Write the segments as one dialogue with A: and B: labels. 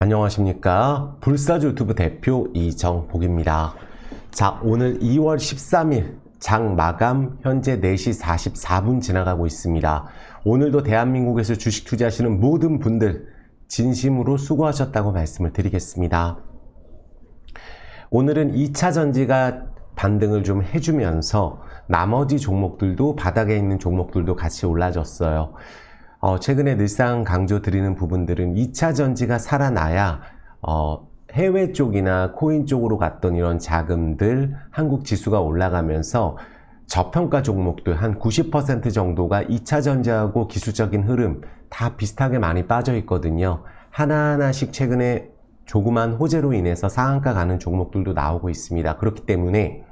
A: 안녕하십니까. 불사조 유튜브 대표 이정복입니다. 자, 오늘 2월 13일 장 마감 현재 4시 44분 지나가고 있습니다. 오늘도 대한민국에서 주식 투자하시는 모든 분들 진심으로 수고하셨다고 말씀을 드리겠습니다. 오늘은 2차 전지가 반등을 좀 해주면서 나머지 종목들도 바닥에 있는 종목들도 같이 올라졌어요. 최근에 늘상 강조 드리는 부분들은 2차 전지가 살아나야 해외 쪽이나 코인 쪽으로 갔던 이런 자금들 한국 지수가 올라가면서 저평가 종목들 한 90% 정도가 2차 전지하고 기술적인 흐름 다 비슷하게 많이 빠져 있거든요. 하나하나씩 최근에 조그만 호재로 인해서 상한가 가는 종목들도 나오고 있습니다. 그렇기 때문에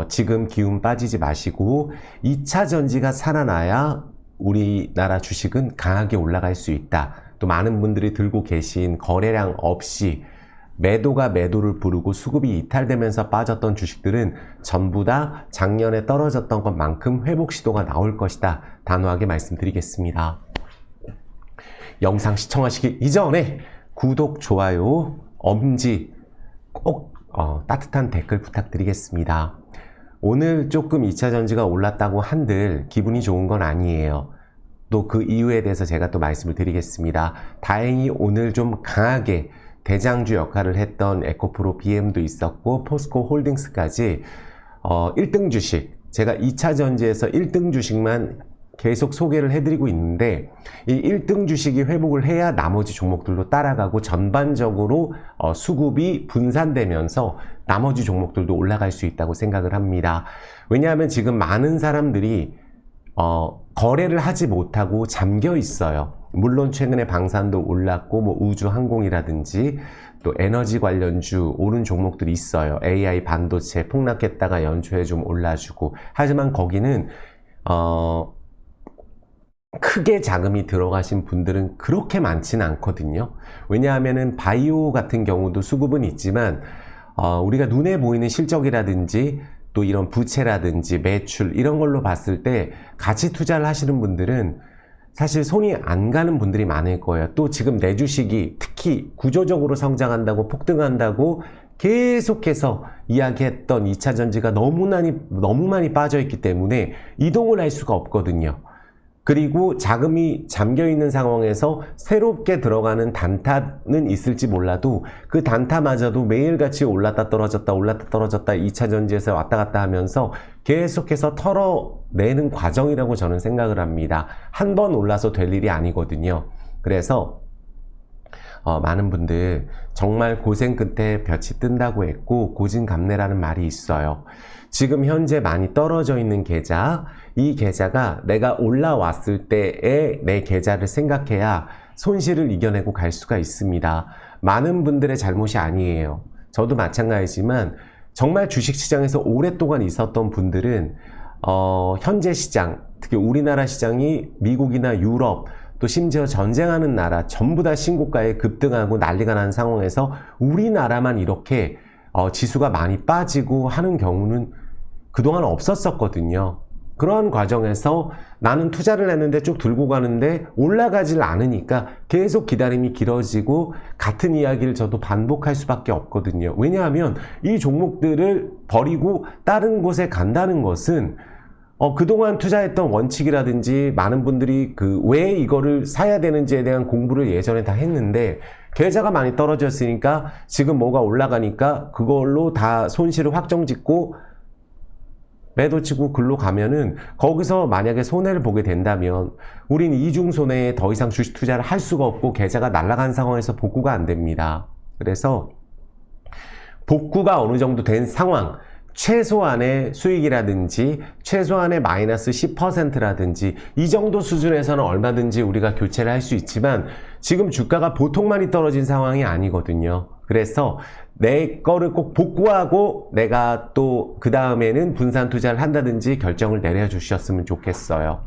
A: 지금 기운 빠지지 마시고 2차 전지가 살아나야 우리나라 주식은 강하게 올라갈 수 있다. 또 많은 분들이 들고 계신 거래량 없이 매도가 매도를 부르고 수급이 이탈되면서 빠졌던 주식들은 전부 다 작년에 떨어졌던 것만큼 회복 시도가 나올 것이다. 단호하게 말씀드리겠습니다. 영상 시청하시기 이전에 구독, 좋아요, 엄지 꼭 따뜻한 댓글 부탁드리겠습니다. 오늘 조금 2차 전지가 올랐다고 한들 기분이 좋은 건 아니에요. 또 그 이유에 대해서 제가 또 말씀을 드리겠습니다. 다행히 오늘 좀 강하게 대장주 역할을 했던 에코프로 BM도 있었고 포스코 홀딩스까지 1등 주식, 제가 2차 전지에서 1등 주식만 계속 소개를 해드리고 있는데 이 1등 주식이 회복을 해야 나머지 종목들도 따라가고 전반적으로 수급이 분산되면서 나머지 종목들도 올라갈 수 있다고 생각을 합니다. 왜냐하면 지금 많은 사람들이 거래를 하지 못하고 잠겨 있어요. 물론 최근에 방산도 올랐고 뭐 우주 항공이라든지 또 에너지 관련주 오른 종목들이 있어요. AI 반도체 폭락했다가 연초에 좀 올라주고, 하지만 거기는 크게 자금이 들어가신 분들은 그렇게 많지는 않거든요. 왜냐하면은 바이오 같은 경우도 수급은 있지만 우리가 눈에 보이는 실적이라든지 또 이런 부채라든지 매출 이런 걸로 봤을 때 같이 투자를 하시는 분들은 사실 손이 안 가는 분들이 많을 거예요. 또 지금 내 주식이 특히 구조적으로 성장한다고 폭등한다고 계속해서 이야기했던 2차 전지가 너무 많이 빠져 있기 때문에 이동을 할 수가 없거든요. 그리고 자금이 잠겨있는 상황에서 새롭게 들어가는 단타는 있을지 몰라도 그 단타마저도 매일같이 올랐다 떨어졌다 2차 전지에서 왔다 갔다 하면서 계속해서 털어내는 과정이라고 저는 생각을 합니다. 한 번 올라서 될 일이 아니거든요. 그래서 많은 분들 정말 고생 끝에 볕이 뜬다고 했고 고진감래라는 말이 있어요. 지금 현재 많이 떨어져 있는 계좌, 이 계좌가 내가 올라왔을 때의 내 계좌를 생각해야 손실을 이겨내고 갈 수가 있습니다. 많은 분들의 잘못이 아니에요. 저도 마찬가지지만 정말 주식시장에서 오랫동안 있었던 분들은 현재 시장, 특히 우리나라 시장이 미국이나 유럽, 또 심지어 전쟁하는 나라 전부 다 신고가에 급등하고 난리가 난 상황에서 우리나라만 이렇게 지수가 많이 빠지고 하는 경우는 그동안 없었거든요. 그런 과정에서 나는 투자를 했는데 쭉 들고 가는데 올라가질 않으니까 계속 기다림이 길어지고 같은 이야기를 저도 반복할 수밖에 없거든요. 왜냐하면 이 종목들을 버리고 다른 곳에 간다는 것은 그동안 투자했던 원칙이라든지 많은 분들이 왜 이거를 사야 되는지에 대한 공부를 예전에 다 했는데 계좌가 많이 떨어졌으니까 지금 뭐가 올라가니까 그걸로 다 손실을 확정짓고 매도치고 글로 가면은 거기서 만약에 손해를 보게 된다면 우린 이중손해에 더 이상 주식 투자를 할 수가 없고 계좌가 날아간 상황에서 복구가 안 됩니다. 그래서 복구가 어느 정도 된 상황, 최소한의 수익이라든지 최소한의 마이너스 10%라든지 이 정도 수준에서는 얼마든지 우리가 교체를 할 수 있지만 지금 주가가 보통 많이 떨어진 상황이 아니거든요. 그래서 내 거를 꼭 복구하고 내가 또 그 다음에는 분산 투자를 한다든지 결정을 내려주셨으면 좋겠어요.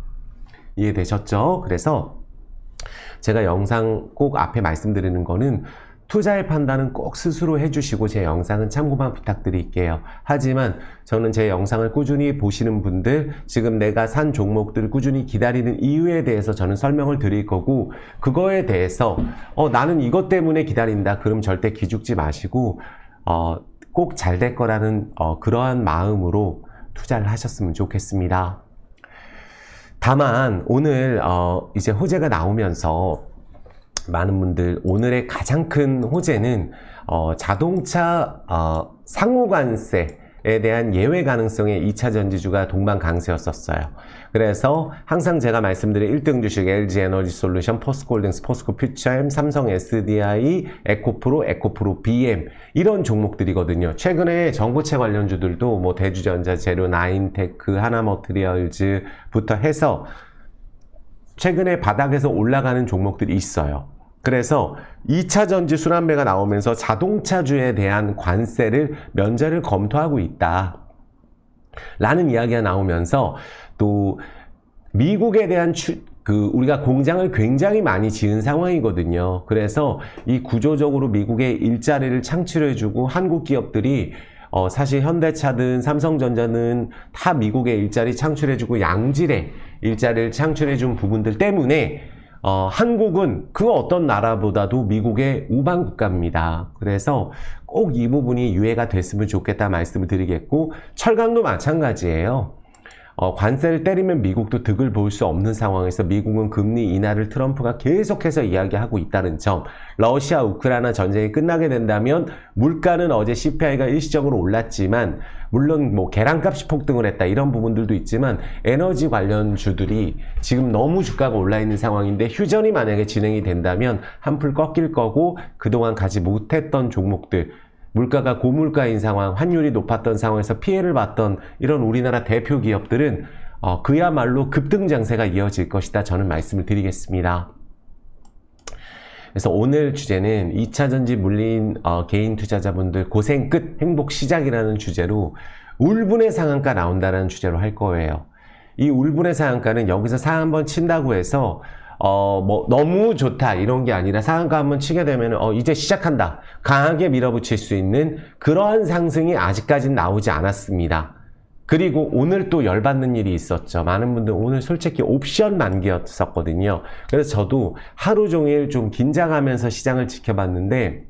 A: 이해되셨죠? 그래서 제가 영상 꼭 앞에 말씀드리는 거는 투자의 판단은 꼭 스스로 해주시고 제 영상은 참고만 부탁드릴게요. 하지만 저는 제 영상을 꾸준히 보시는 분들, 지금 내가 산 종목들 꾸준히 기다리는 이유에 대해서 저는 설명을 드릴 거고, 그거에 대해서 나는 이것 때문에 기다린다, 그럼 절대 기죽지 마시고 꼭 잘 될 거라는 그러한 마음으로 투자를 하셨으면 좋겠습니다. 다만 오늘 이제 호재가 나오면서 많은 분들, 오늘의 가장 큰 호재는 자동차 상호관세에 대한 예외 가능성의 2차 전지주가 동반 강세였었어요. 그래서 항상 제가 말씀드린 1등 주식 LG에너지솔루션, 포스코홀딩스, 포스코퓨처엠, 삼성 SDI, 에코프로, 에코프로 BM 이런 종목들이거든요. 최근에 전고체 관련주들도 뭐 대주전자, 재료, 나인테크, 하나머트리얼즈부터 해서 최근에 바닥에서 올라가는 종목들이 있어요. 그래서 2차 전지 순환매가 나오면서 자동차주에 대한 관세를 면제를 검토하고 있다 라는 이야기가 나오면서, 또 미국에 대한 우리가 공장을 굉장히 많이 지은 상황이거든요. 그래서 이 구조적으로 미국의 일자리를 창출해주고, 한국 기업들이 사실 현대차든 삼성전자는 다 미국의 일자리 창출해주고 양질의 일자리를 창출해준 부분들 때문에 한국은 그 어떤 나라보다도 미국의 우방 국가입니다. 그래서 꼭 이 부분이 유예가 됐으면 좋겠다 말씀을 드리겠고, 철강도 마찬가지예요. 관세를 때리면 미국도 득을 볼 수 없는 상황에서 미국은 금리 인하를 트럼프가 계속해서 이야기하고 있다는 점, 러시아 우크라이나 전쟁이 끝나게 된다면 물가는 어제 CPI가 일시적으로 올랐지만, 물론 뭐 계란값이 폭등을 했다 이런 부분들도 있지만, 에너지 관련주들이 지금 너무 주가가 올라 있는 상황인데 휴전이 만약에 진행이 된다면 한풀 꺾일 거고, 그동안 가지 못했던 종목들, 물가가 고물가인 상황, 환율이 높았던 상황에서 피해를 봤던 이런 우리나라 대표 기업들은 그야말로 급등장세가 이어질 것이다, 저는 말씀을 드리겠습니다. 그래서 오늘 주제는 2차 전지 물린 개인 투자자분들 고생 끝 행복 시작이라는 주제로 울분의 상한가 나온다는 주제로 할 거예요. 이 울분의 상한가는 여기서 상 한번 친다고 해서 뭐 너무 좋다 이런 게 아니라, 상한가 한번 치게 되면 이제 시작한다, 강하게 밀어붙일 수 있는 그러한 상승이 아직까지는 나오지 않았습니다. 그리고 오늘 또 열받는 일이 있었죠. 많은 분들 오늘 솔직히 옵션 만기였었거든요. 그래서 저도 하루 종일 좀 긴장하면서 시장을 지켜봤는데,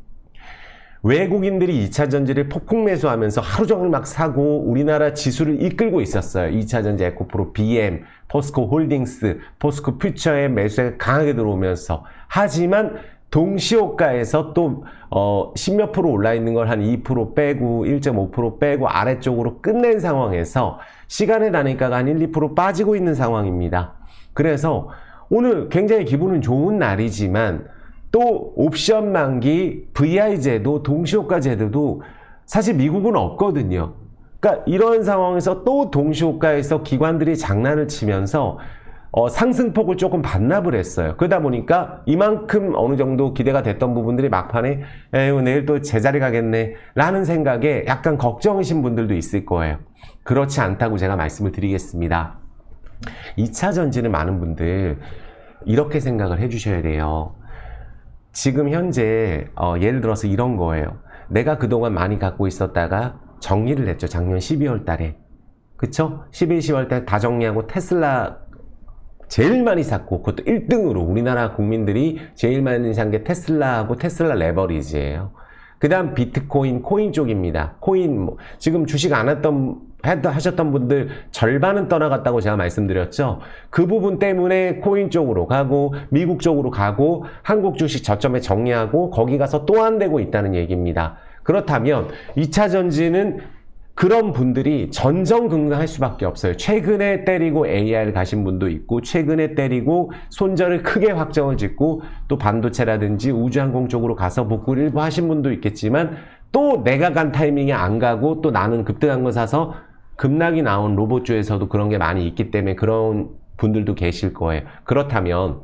A: 외국인들이 2차 전지를 폭풍 매수하면서 하루 종일 막 사고 우리나라 지수를 이끌고 있었어요. 2차 전지 에코프로 BM, 포스코 홀딩스, 포스코 퓨처의 매수가 강하게 들어오면서. 하지만 동시호가에서 또 10몇 프로 올라 있는 걸 한 2% 빼고 1.5% 빼고 아래쪽으로 끝낸 상황에서 시간의 단위가가 한 1, 2% 빠지고 있는 상황입니다. 그래서 오늘 굉장히 기분은 좋은 날이지만, 또 옵션 만기, VI 제도, 동시호가 제도도 사실 미국은 없거든요. 그러니까 이런 상황에서 또 동시호가에서 기관들이 장난을 치면서 상승폭을 조금 반납을 했어요. 그러다 보니까 이만큼 어느 정도 기대가 됐던 부분들이 막판에 에휴 내일 또 제자리 가겠네 라는 생각에 약간 걱정이신 분들도 있을 거예요. 그렇지 않다고 제가 말씀을 드리겠습니다. 2차 전지는 많은 분들 이렇게 생각을 해주셔야 돼요. 지금 현재 예를 들어서 이런 거예요. 내가 그동안 많이 갖고 있었다가 정리를 했죠. 작년 12월 달에. 그쵸? 11, 10월 달 다 정리하고 테슬라 제일 많이 샀고, 그것도 1등으로 우리나라 국민들이 제일 많이 산 게 테슬라하고 테슬라 레버리지예요. 그 다음 비트코인, 코인 쪽입니다. 코인, 지금 주식 안 하셨던 분들 절반은 떠나갔다고 제가 말씀드렸죠. 그 부분 때문에 코인 쪽으로 가고 미국 쪽으로 가고 한국 주식 저점에 정리하고 거기 가서 또 안 되고 있다는 얘기입니다. 그렇다면 2차 전지는 그런 분들이 전전긍긍할 수밖에 없어요. 최근에 때리고 AI를 가신 분도 있고, 최근에 때리고 손절을 크게 확정을 짓고 또 반도체라든지 우주항공 쪽으로 가서 복구를 일부 하신 분도 있겠지만, 또 내가 간 타이밍에 안 가고 또 나는 급등한 거 사서 급락이 나온 로봇주에서도 그런 게 많이 있기 때문에 그런 분들도 계실 거예요. 그렇다면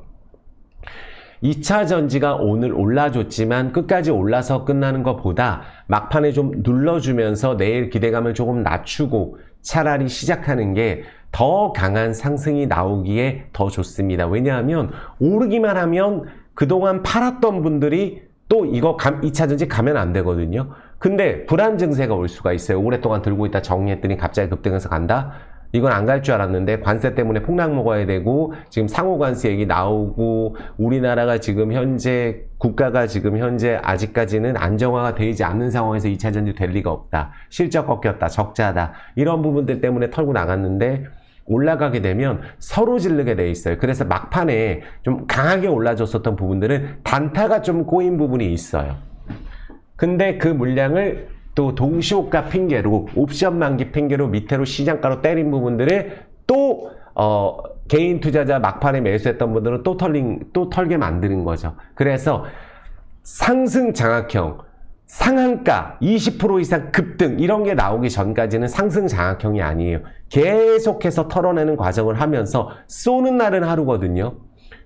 A: 2차 전지가 오늘 올라줬지만 끝까지 올라서 끝나는 것보다 막판에 좀 눌러주면서 내일 기대감을 조금 낮추고 차라리 시작하는 게 더 강한 상승이 나오기에 더 좋습니다. 왜냐하면 오르기만 하면 그동안 팔았던 분들이 또 이거 2차 전지 가면 안 되거든요. 근데 불안 증세가 올 수가 있어요. 오랫동안 들고 있다 정리했더니 갑자기 급등해서 간다? 이건 안 갈 줄 알았는데 관세 때문에 폭락 먹어야 되고 지금 상호 관세 얘기 나오고 우리나라가 지금 현재 국가가 지금 현재 아직까지는 안정화가 되지 않는 상황에서 2차 전지 될 리가 없다. 실적 꺾였다. 적자다. 이런 부분들 때문에 털고 나갔는데 올라가게 되면 서로 지르게 돼 있어요. 그래서 막판에 좀 강하게 올라줬었던 부분들은 단타가 좀 꼬인 부분이 있어요. 근데 그 물량을 또 동시호가 핑계로 옵션 만기 핑계로 밑으로 시장가로 때린 부분들을 또 개인 투자자 막판에 매수했던 분들은 또 털게 만드는 거죠. 그래서 상승 장악형 상한가 20% 이상 급등 이런 게 나오기 전까지는 상승 장악형이 아니에요. 계속해서 털어내는 과정을 하면서 쏘는 날은 하루거든요.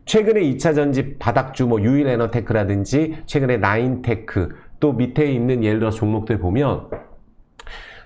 A: 최근에 2차 전지 바닥주 뭐 유일에너테크라든지 최근에 나인테크 또 밑에 있는 예를 들어 종목들 보면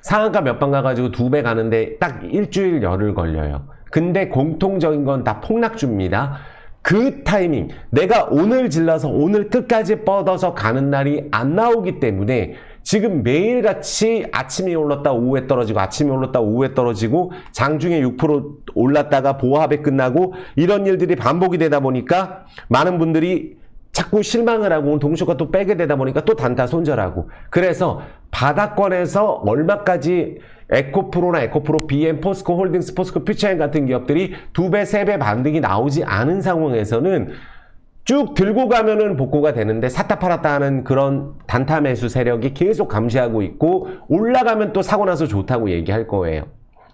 A: 상한가 몇 번 가가지고 2배 가는데 딱 일주일 열흘 걸려요. 근데 공통적인 건 다 폭락주입니다. 그 타이밍 내가 오늘 질러서 오늘 끝까지 뻗어서 가는 날이 안 나오기 때문에 지금 매일같이 아침에 올랐다 오후에 떨어지고 아침에 올랐다 오후에 떨어지고 장중에 6% 올랐다가 보합에 끝나고 이런 일들이 반복이 되다 보니까 많은 분들이 자꾸 실망을 하고 동시가 또 빼게 되다 보니까 또 단타 손절하고 그래서 바닥권에서 얼마까지 에코프로나 에코프로, BM, 포스코 홀딩스, 포스코 퓨처엠 같은 기업들이 2배, 3배 반등이 나오지 않은 상황에서는 쭉 들고 가면은 복구가 되는데 샀다 팔았다 하는 그런 단타 매수 세력이 계속 감시하고 있고 올라가면 또 사고 나서 좋다고 얘기할 거예요.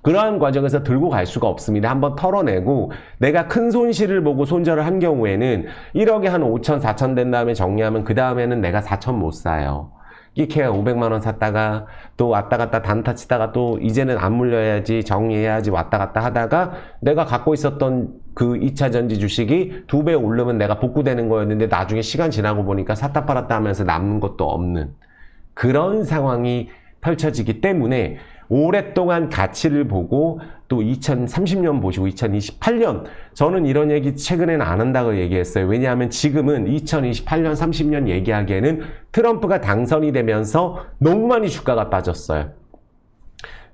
A: 그러한 과정에서 들고 갈 수가 없습니다. 한번 털어내고 내가 큰 손실을 보고 손절을 한 경우에는 1억에 한 5천, 4천 된 다음에 정리하면 그 다음에는 내가 4천 못 사요. 이케아 500만 원 샀다가 또 왔다 갔다 단타 치다가 또 이제는 안 물려야지 정리해야지 왔다 갔다 하다가 내가 갖고 있었던 그 2차 전지 주식이 2배 오르면 내가 복구되는 거였는데 나중에 시간 지나고 보니까 샀다 팔았다 하면서 남는 것도 없는 그런 상황이 펼쳐지기 때문에 오랫동안 가치를 보고 또 2030년 보시고 2028년 저는 이런 얘기 최근에는 안 한다고 얘기했어요. 왜냐하면 지금은 2028년 30년 얘기하기에는 트럼프가 당선이 되면서 너무 많이 주가가 빠졌어요.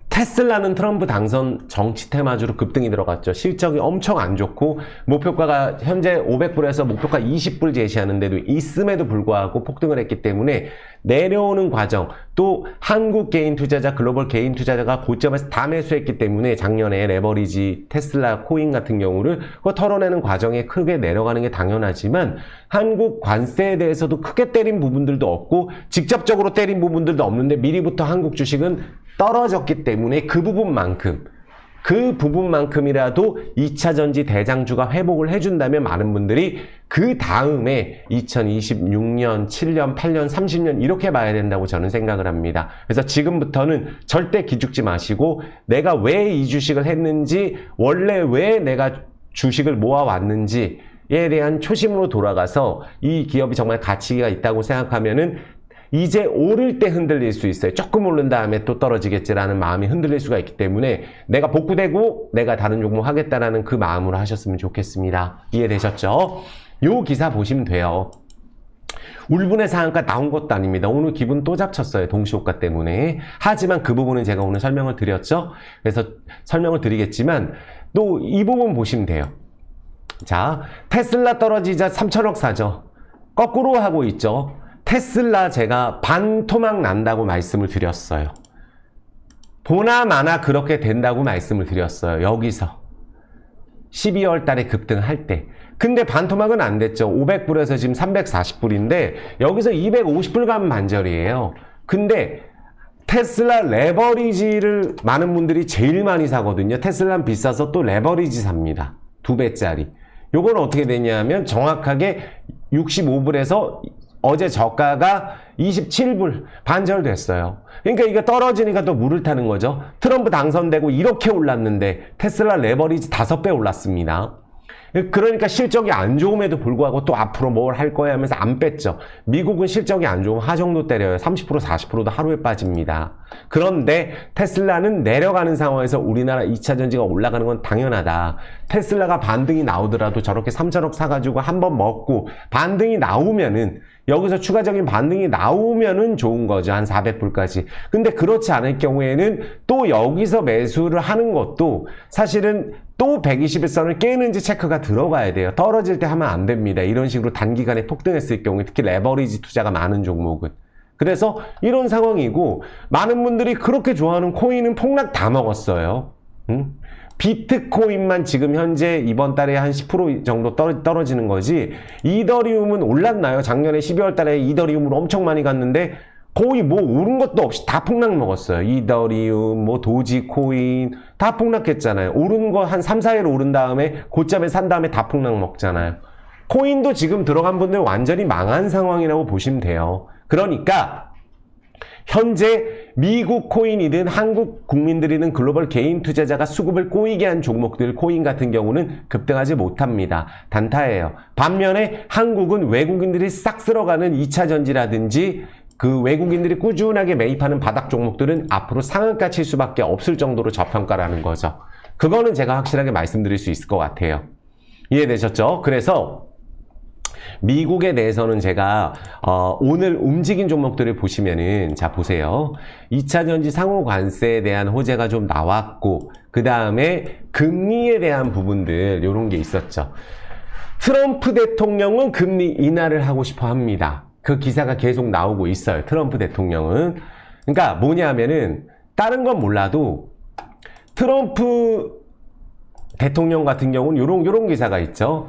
A: 테슬라는 트럼프 당선 정치 테마주로 급등이 들어갔죠. 실적이 엄청 안 좋고 목표가가 현재 500불에서 목표가 20불 제시하는데도 있음에도 불구하고 폭등을 했기 때문에 내려오는 과정 또 한국 개인 투자자, 글로벌 개인 투자자가 고점에서 다 매수했기 때문에 작년에 레버리지, 테슬라 코인 같은 경우를 그거 털어내는 과정에 크게 내려가는 게 당연하지만 한국 관세에 대해서도 크게 때린 부분들도 없고 직접적으로 때린 부분들도 없는데 미리부터 한국 주식은 떨어졌기 때문에 그 부분만큼이라도 2차 전지 대장주가 회복을 해준다면 많은 분들이 그 다음에 2026년, 7년, 8년, 30년 이렇게 봐야 된다고 저는 생각을 합니다. 그래서 지금부터는 절대 기죽지 마시고 내가 왜 이 주식을 했는지 원래 왜 내가 주식을 모아왔는지에 대한 초심으로 돌아가서 이 기업이 정말 가치가 있다고 생각하면은 이제 오를 때 흔들릴 수 있어요. 조금 오른 다음에 또 떨어지겠지라는 마음이 흔들릴 수가 있기 때문에 내가 복구되고 내가 다른 종목 하겠다라는 그 마음으로 하셨으면 좋겠습니다. 이해되셨죠? 요 기사 보시면 돼요. 울분의 상한가 나온 것도 아닙니다. 오늘 기분 또 잡쳤어요. 동시호가 때문에. 하지만 그 부분은 제가 오늘 설명을 드렸죠. 그래서 설명을 드리겠지만 또 이 부분 보시면 돼요. 자, 테슬라 떨어지자 3천억 사죠. 거꾸로 하고 있죠. 테슬라 제가 반토막 난다고 말씀을 드렸어요. 보나 마나 그렇게 된다고 말씀을 드렸어요. 여기서 12월 달에 급등할 때. 근데 반토막은 안 됐죠. 500불에서 지금 340불인데 여기서 250불 가면 반절이에요. 근데 테슬라 레버리지를 많은 분들이 제일 많이 사거든요. 테슬라는 비싸서 또 레버리지 삽니다. 2배짜리. 요건 어떻게 되냐면 정확하게 65불에서 어제 저가가 27불 반절 됐어요. 그러니까 이게 떨어지니까 또 물을 타는 거죠. 트럼프 당선되고 이렇게 올랐는데 테슬라 레버리지 5배 올랐습니다. 그러니까 실적이 안 좋음에도 불구하고 또 앞으로 뭘 할 거야 하면서 안 뺐죠. 미국은 실적이 안 좋으면 하정도 때려요. 30% 40%도 하루에 빠집니다. 그런데 테슬라는 내려가는 상황에서 우리나라 2차 전지가 올라가는 건 당연하다. 테슬라가 반등이 나오더라도 저렇게 3천억 사가지고 한번 먹고 반등이 나오면은 여기서 추가적인 반등이 나오면은 좋은 거죠. 한 400불까지. 근데 그렇지 않을 경우에는 또 여기서 매수를 하는 것도 사실은 또 121선을 깨는지 체크가 들어가야 돼요. 떨어질 때 하면 안 됩니다. 이런 식으로 단기간에 폭등했을 경우에 특히 레버리지 투자가 많은 종목은. 그래서 이런 상황이고 많은 분들이 그렇게 좋아하는 코인은 폭락 다 먹었어요. 비트코인만 지금 현재 이번 달에 한 10% 정도 떨어지는 거지 이더리움은 올랐나요? 작년에 12월 달에 이더리움으로 엄청 많이 갔는데 거의 뭐 오른 것도 없이 다 폭락 먹었어요. 이더리움, 뭐 도지코인 다 폭락했잖아요. 오른 거 한 3, 4일 오른 다음에 고점에 산 다음에 다 폭락 먹잖아요. 코인도 지금 들어간 분들 완전히 망한 상황이라고 보시면 돼요. 그러니까 현재 미국 코인이든 한국 국민들이든 글로벌 개인 투자자가 수급을 꼬이게 한 종목들 코인 같은 경우는 급등하지 못합니다. 단타예요. 반면에 한국은 외국인들이 싹 쓸어가는 2차 전지라든지 그 외국인들이 꾸준하게 매입하는 바닥 종목들은 앞으로 상한가 칠 수밖에 없을 정도로 저평가라는 거죠. 그거는 제가 확실하게 말씀드릴 수 있을 것 같아요. 이해되셨죠? 그래서 미국에 대해서는 제가 오늘 움직인 종목들을 보시면은 자 보세요. 2차전지 상호 관세에 대한 호재가 좀 나왔고 그 다음에 금리에 대한 부분들 이런 게 있었죠. 트럼프 대통령은 금리 인하를 하고 싶어 합니다. 그 기사가 계속 나오고 있어요. 트럼프 대통령은. 그러니까 뭐냐면은 다른 건 몰라도 트럼프 대통령 같은 경우는 요런 기사가 있죠.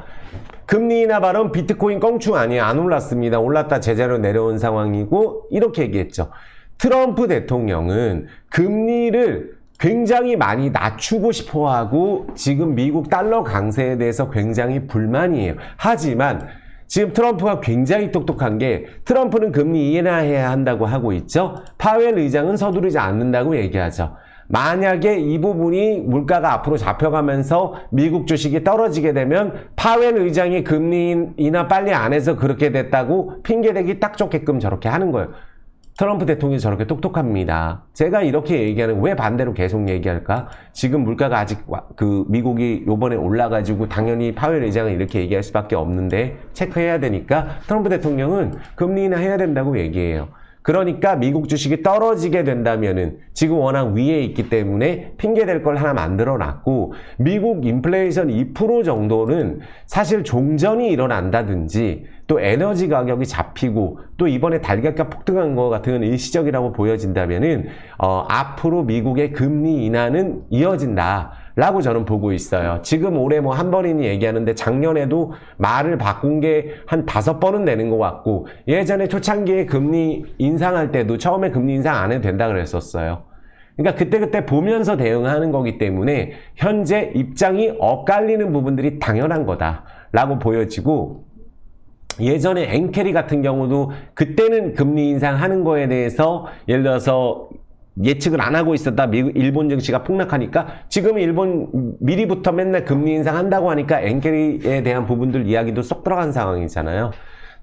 A: 금리 인하 발언 비트코인 껑충 아니에요. 안 올랐습니다. 올랐다 제자로 내려온 상황이고 이렇게 얘기했죠. 트럼프 대통령은 금리를 굉장히 많이 낮추고 싶어하고 지금 미국 달러 강세에 대해서 굉장히 불만이에요. 하지만 지금 트럼프가 굉장히 똑똑한 게 트럼프는 금리 인하해야 한다고 하고 있죠. 파웰 의장은 서두르지 않는다고 얘기하죠. 만약에 이 부분이 물가가 앞으로 잡혀가면서 미국 주식이 떨어지게 되면 파웰 의장이 금리 인하 빨리 안 해서 그렇게 됐다고 핑계대기 딱 좋게끔 저렇게 하는 거예요. 트럼프 대통령이 저렇게 똑똑합니다. 제가 이렇게 얘기하는 왜 반대로 계속 얘기할까? 지금 물가가 아직 미국이 요번에 올라가지고 당연히 파웰 의장은 이렇게 얘기할 수밖에 없는데 체크해야 되니까 트럼프 대통령은 금리 인하 해야 된다고 얘기해요. 그러니까 미국 주식이 떨어지게 된다면은 지금 워낙 위에 있기 때문에 핑계댈 걸 하나 만들어 놨고 미국 인플레이션 2% 정도는 사실 종전이 일어난다든지 또 에너지 가격이 잡히고 또 이번에 달걀값 폭등한 것 같은 일시적이라고 보여진다면은 앞으로 미국의 금리 인하는 이어진다. 라고 저는 보고 있어요. 지금 올해 뭐 한 번이니 얘기하는데 작년에도 말을 바꾼 게 한 5번은 되는 것 같고 예전에 초창기에 금리 인상할 때도 처음에 금리 인상 안 해도 된다 그랬었어요. 그러니까 그때 보면서 대응하는 거기 때문에 현재 입장이 엇갈리는 부분들이 당연한 거다라고 보여지고 예전에 엔캐리 같은 경우도 그때는 금리 인상하는 거에 대해서 예를 들어서 예측을 안 하고 있었다. 일본 증시가 폭락하니까 지금 일본 미리부터 맨날 금리 인상한다고 하니까 엔캐리에 대한 부분들 이야기도 쏙 들어간 상황이잖아요.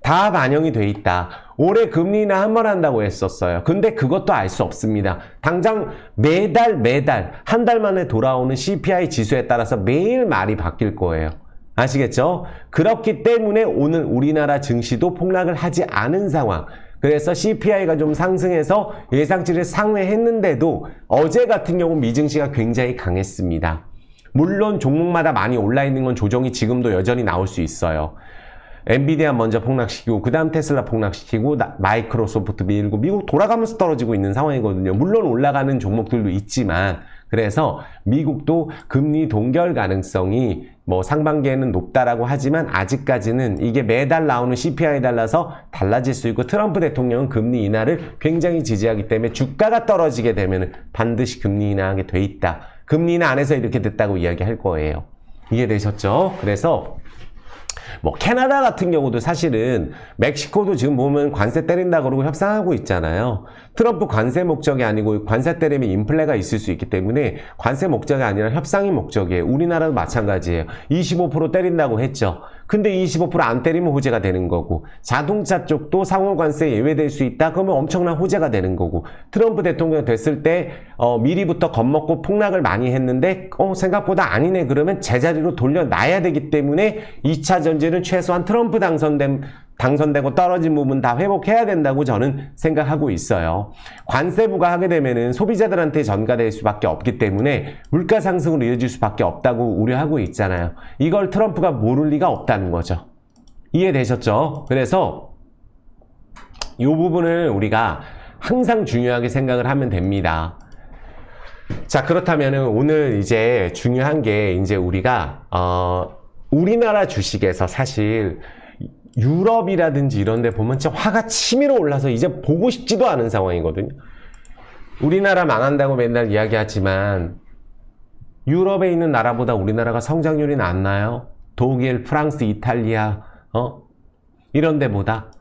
A: 다 반영이 돼 있다. 올해 금리 인하 한 번 한다고 했었어요. 근데 그것도 알 수 없습니다. 당장 매달 한 달 만에 돌아오는 CPI 지수에 따라서 매일 말이 바뀔 거예요. 아시겠죠? 그렇기 때문에 오늘 우리나라 증시도 폭락을 하지 않은 상황. 그래서 CPI가 좀 상승해서 예상치를 상회했는데도 어제 같은 경우 미증시가 굉장히 강했습니다. 물론 종목마다 많이 올라 있는 건 조정이 지금도 여전히 나올 수 있어요. 엔비디아 먼저 폭락시키고 그 다음 테슬라 폭락시키고 마이크로소프트 밀고 미국 돌아가면서 떨어지고 있는 상황이거든요. 물론 올라가는 종목들도 있지만 그래서 미국도 금리 동결 가능성이 뭐 상반기에는 높다라고 하지만 아직까지는 이게 매달 나오는 CPI에 달라서 달라질 수 있고 트럼프 대통령은 금리 인하를 굉장히 지지하기 때문에 주가가 떨어지게 되면 반드시 금리 인하하게 돼 있다. 금리 인하 안 해서 이렇게 됐다고 이야기할 거예요. 이해되셨죠? 그래서 뭐 캐나다 같은 경우도 사실은 멕시코도 지금 보면 관세 때린다 그러고 협상하고 있잖아요. 트럼프 관세 목적이 아니고 관세 때리면 인플레가 있을 수 있기 때문에 관세 목적이 아니라 협상이 목적이에요. 우리나라도 마찬가지예요. 25% 때린다고 했죠. 근데 25% 안 때리면 호재가 되는 거고 자동차 쪽도 상호 관세 예외될 수 있다. 그러면 엄청난 호재가 되는 거고 트럼프 대통령 됐을 때 미리부터 겁먹고 폭락을 많이 했는데 생각보다 아니네 그러면 제자리로 돌려놔야 되기 때문에 2차 전지는 최소한 트럼프 당선된 당선되고 떨어진 부분 다 회복해야 된다고 저는 생각하고 있어요. 관세 부과하게 되면은 소비자들한테 전가될 수밖에 없기 때문에 물가 상승으로 이어질 수밖에 없다고 우려하고 있잖아요. 이걸 트럼프가 모를 리가 없다는 거죠. 이해되셨죠? 그래서 이 부분을 우리가 항상 중요하게 생각을 하면 됩니다. 자, 그렇다면 오늘 이제 중요한 게 이제 우리가 우리나라 주식에서 사실 유럽이라든지 이런 데 보면 진짜 화가 치밀어 올라서 이제 보고 싶지도 않은 상황이거든요. 우리나라 망한다고 맨날 이야기하지만 유럽에 있는 나라보다 우리나라가 성장률이 낫나요? 독일, 프랑스, 이탈리아 이런 데보다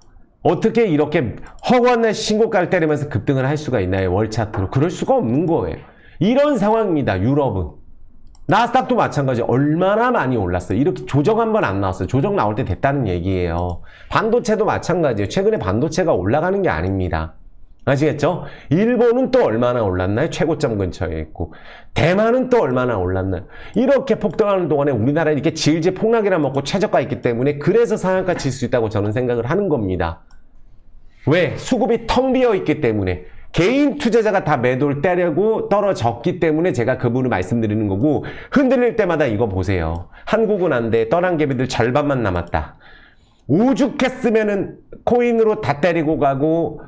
A: 어떻게 이렇게 허구한 신고가를 때리면서 급등을 할 수가 있나요? 월차트로. 그럴 수가 없는 거예요. 이런 상황입니다. 유럽은. 나스닥도 마찬가지. 얼마나 많이 올랐어요. 이렇게 조정 한 번 안 나왔어요. 조정 나올 때 됐다는 얘기예요. 반도체도 마찬가지예요. 최근에 반도체가 올라가는 게 아닙니다. 아시겠죠? 일본은 또 얼마나 올랐나요? 최고점 근처에 있고. 대만은 또 얼마나 올랐나요? 이렇게 폭등하는 동안에 우리나라는 이렇게 질질 폭락이나 먹고 최저가 있기 때문에 그래서 상한가 칠 수 있다고 저는 생각을 하는 겁니다. 왜? 수급이 텅 비어 있기 때문에. 개인 투자자가 다 매도를 때리고 떨어졌기 때문에 제가 그 부분을 말씀드리는 거고, 흔들릴 때마다 이거 보세요. 한국은 안 돼. 떠난 개미들 절반만 남았다. 오죽했으면은 코인으로 다 때리고 가고,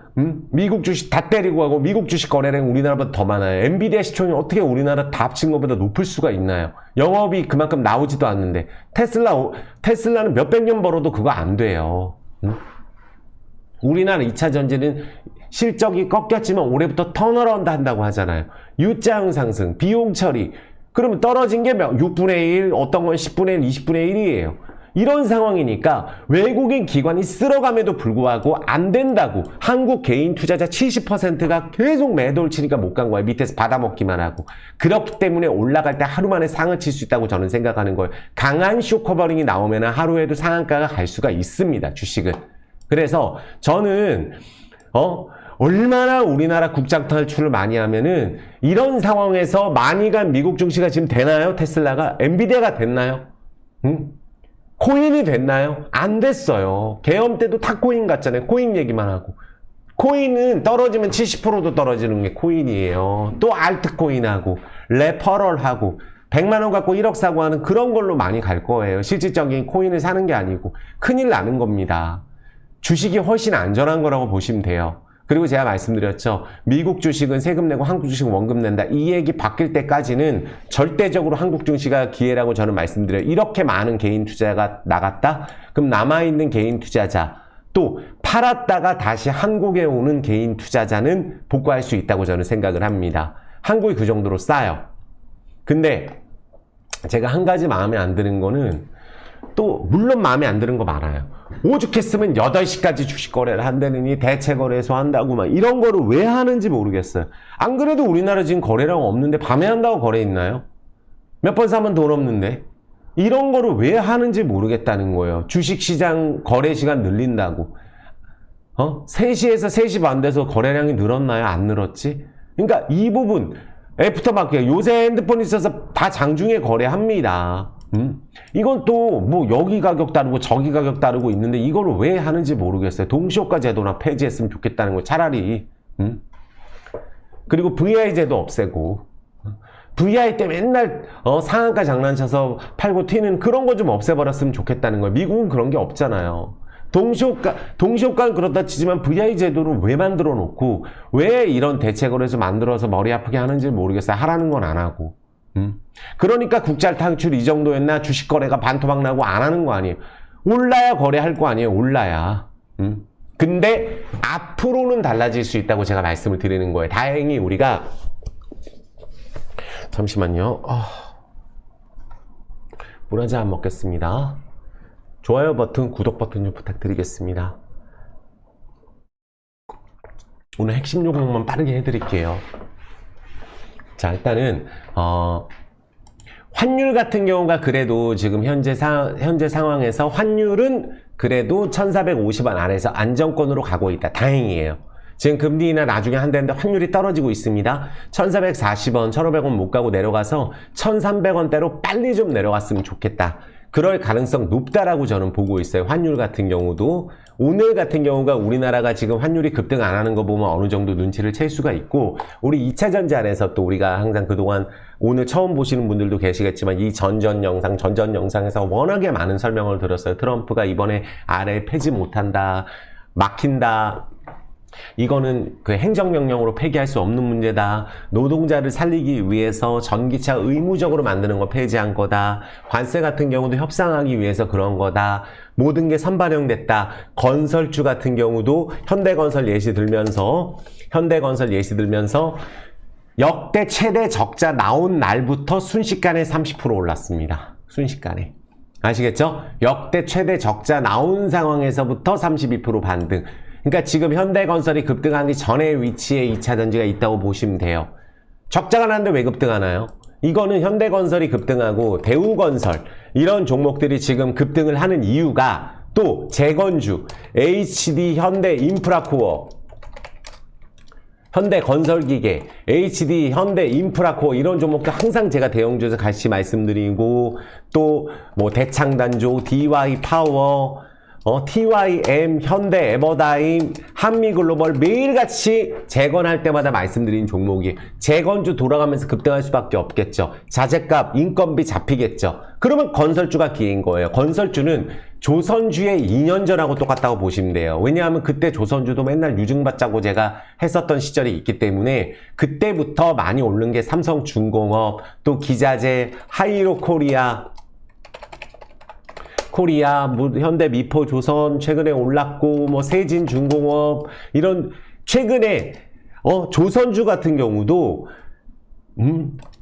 A: 미국 주식 다 때리고 가고, 미국 주식 거래량 우리나라보다 더 많아요. 엔비디아 시총이 어떻게 우리나라 다 합친 것보다 높을 수가 있나요? 영업이 그만큼 나오지도 않는데, 테슬라는 몇백 년 벌어도 그거 안 돼요. 우리나라 2차 전지는 실적이 꺾였지만 올해부터 턴어라운드 한다고 하잖아요. U자형 상승, 비용 처리. 그러면 떨어진 게 6분의 1, 어떤 건 10분의 1, 20분의 1이에요. 이런 상황이니까 외국인 기관이 쓸어감에도 불구하고 안 된다고. 한국 개인 투자자 70%가 계속 매도를 치니까 못 간 거예요. 밑에서 받아먹기만 하고. 그렇기 때문에 올라갈 때 하루 만에 상을 칠 수 있다고 저는 생각하는 거예요. 강한 쇼커버링이 나오면 하루에도 상한가가 갈 수가 있습니다. 주식은. 그래서 저는 얼마나 우리나라 국장 탈출을 많이 하면은 이런 상황에서 많이 간 미국 증시가 지금 되나요? 테슬라가? 엔비디아가 됐나요? 코인이 됐나요? 안 됐어요. 계엄 때도 다 코인 같잖아요. 코인 얘기만 하고. 코인은 떨어지면 70%도 떨어지는 게 코인이에요. 또 알트코인하고 레퍼럴하고 100만 원 갖고 1억 사고 하는 그런 걸로 많이 갈 거예요. 실질적인 코인을 사는 게 아니고 큰일 나는 겁니다. 주식이 훨씬 안전한 거라고 보시면 돼요. 그리고 제가 말씀드렸죠. 미국 주식은 세금 내고 한국 주식은 원금 낸다. 이 얘기 바뀔 때까지는 절대적으로 한국 증시가 기회라고 저는 말씀드려요. 이렇게 많은 개인 투자가 나갔다? 그럼 남아있는 개인 투자자, 또 팔았다가 다시 한국에 오는 개인 투자자는 복구할 수 있다고 저는 생각을 합니다. 한국이 그 정도로 싸요. 근데 제가 한 가지 마음에 안 드는 거는, 또 물론 마음에 안 드는 거 많아요. 오죽했으면 8시까지 주식 거래를 한다느니 대체 거래소 한다고 막 이런 거를 왜 하는지 모르겠어요. 안 그래도 우리나라 지금 거래량 없는데 밤에 한다고 거래 있나요? 몇 번 사면 돈 없는데. 이런 거를 왜 하는지 모르겠다는 거예요. 주식시장 거래 시간 늘린다고. 3시에서 3시 반 돼서 거래량이 늘었나요? 안 늘었지? 그러니까 이 부분 애프터마켓, 요새 핸드폰 있어서 다 장중에 거래합니다. 이건 또 뭐 여기 가격 다르고 저기 가격 다르고 있는데 이걸 왜 하는지 모르겠어요. 동시효과 제도나 폐지했으면 좋겠다는 거 차라리. 그리고 VI 제도 없애고, VI 때 맨날 상한가 장난쳐서 팔고 튀는 그런 거 좀 없애버렸으면 좋겠다는 거예요. 미국은 그런 게 없잖아요. 동시효과는 그렇다 치지만 VI 제도를 왜 만들어 놓고 왜 이런 대책거래소 만들어서 머리 아프게 하는지 모르겠어요. 하라는 건 안 하고. 그러니까 국잘 탕출 이 정도였나 주식 거래가 반토막 나고 안 하는 거 아니에요. 올라야 거래할 거 아니에요. 올라야. 근데 앞으로는 달라질 수 있다고 제가 말씀을 드리는 거예요. 다행히 우리가, 잠시만요. 물 한 잔 먹겠습니다. 좋아요 버튼, 구독 버튼 좀 부탁드리겠습니다. 오늘 핵심 종목만 빠르게 해드릴게요. 자, 일단은 환율 같은 경우가 그래도 지금 현재 상황에서 환율은 그래도 1450원 아래에서 안정권으로 가고 있다. 다행이에요. 지금 금리 인하 나중에 한다는데 환율이 떨어지고 있습니다. 1440원, 1500원 못 가고 내려가서 1300원대로 빨리 좀 내려갔으면 좋겠다. 그럴 가능성 높다라고 저는 보고 있어요. 환율 같은 경우도. 오늘 같은 경우가 우리나라가 지금 환율이 급등 안 하는 거 보면 어느 정도 눈치를 챌 수가 있고, 우리 2차전지 또 우리가 항상 그동안 오늘 처음 보시는 분들도 계시겠지만 이 전전 영상에서 워낙에 많은 설명을 들었어요. 트럼프가 이번에 RL 폐지 못한다, 막힌다. 이거는 그 행정명령으로 폐기할 수 없는 문제다. 노동자를 살리기 위해서 전기차 의무적으로 만드는 거 폐지한 거다. 관세 같은 경우도 협상하기 위해서 그런 거다. 모든 게 선반영됐다. 건설주 같은 경우도 현대건설 예시 들면서 역대 최대 적자 나온 날부터 순식간에 30% 올랐습니다. 순식간에. 아시겠죠? 역대 최대 적자 나온 상황에서부터 32% 반등. 그러니까 지금 현대건설이 급등하기 전의 위치에 2차전지가 있다고 보시면 돼요. 적자가 나는데 왜 급등하나요? 이거는 현대건설이 급등하고 대우건설 이런 종목들이 지금 급등을 하는 이유가 또 재건주, HD 현대인프라코어, 현대건설기계, HD 현대인프라코어 이런 종목들 항상 제가 대형주에서 같이 말씀드리고, 또 뭐 대창단조, DY파워, TYM, 현대, 에버다임, 한미글로벌 매일같이 재건할 때마다 말씀드린 종목이 재건주 돌아가면서 급등할 수밖에 없겠죠. 자재값, 인건비 잡히겠죠. 그러면 건설주가 기회인 거예요. 건설주는 조선주의 2년 전하고 똑같다고 보시면 돼요. 왜냐하면 그때 조선주도 맨날 유증받자고 제가 했었던 시절이 있기 때문에 그때부터 많이 오른 게 삼성중공업, 또 기자재, 하이로코리아, 현대미포조선 최근에 올랐고, 뭐 세진중공업 이런 최근에 조선주 같은 경우도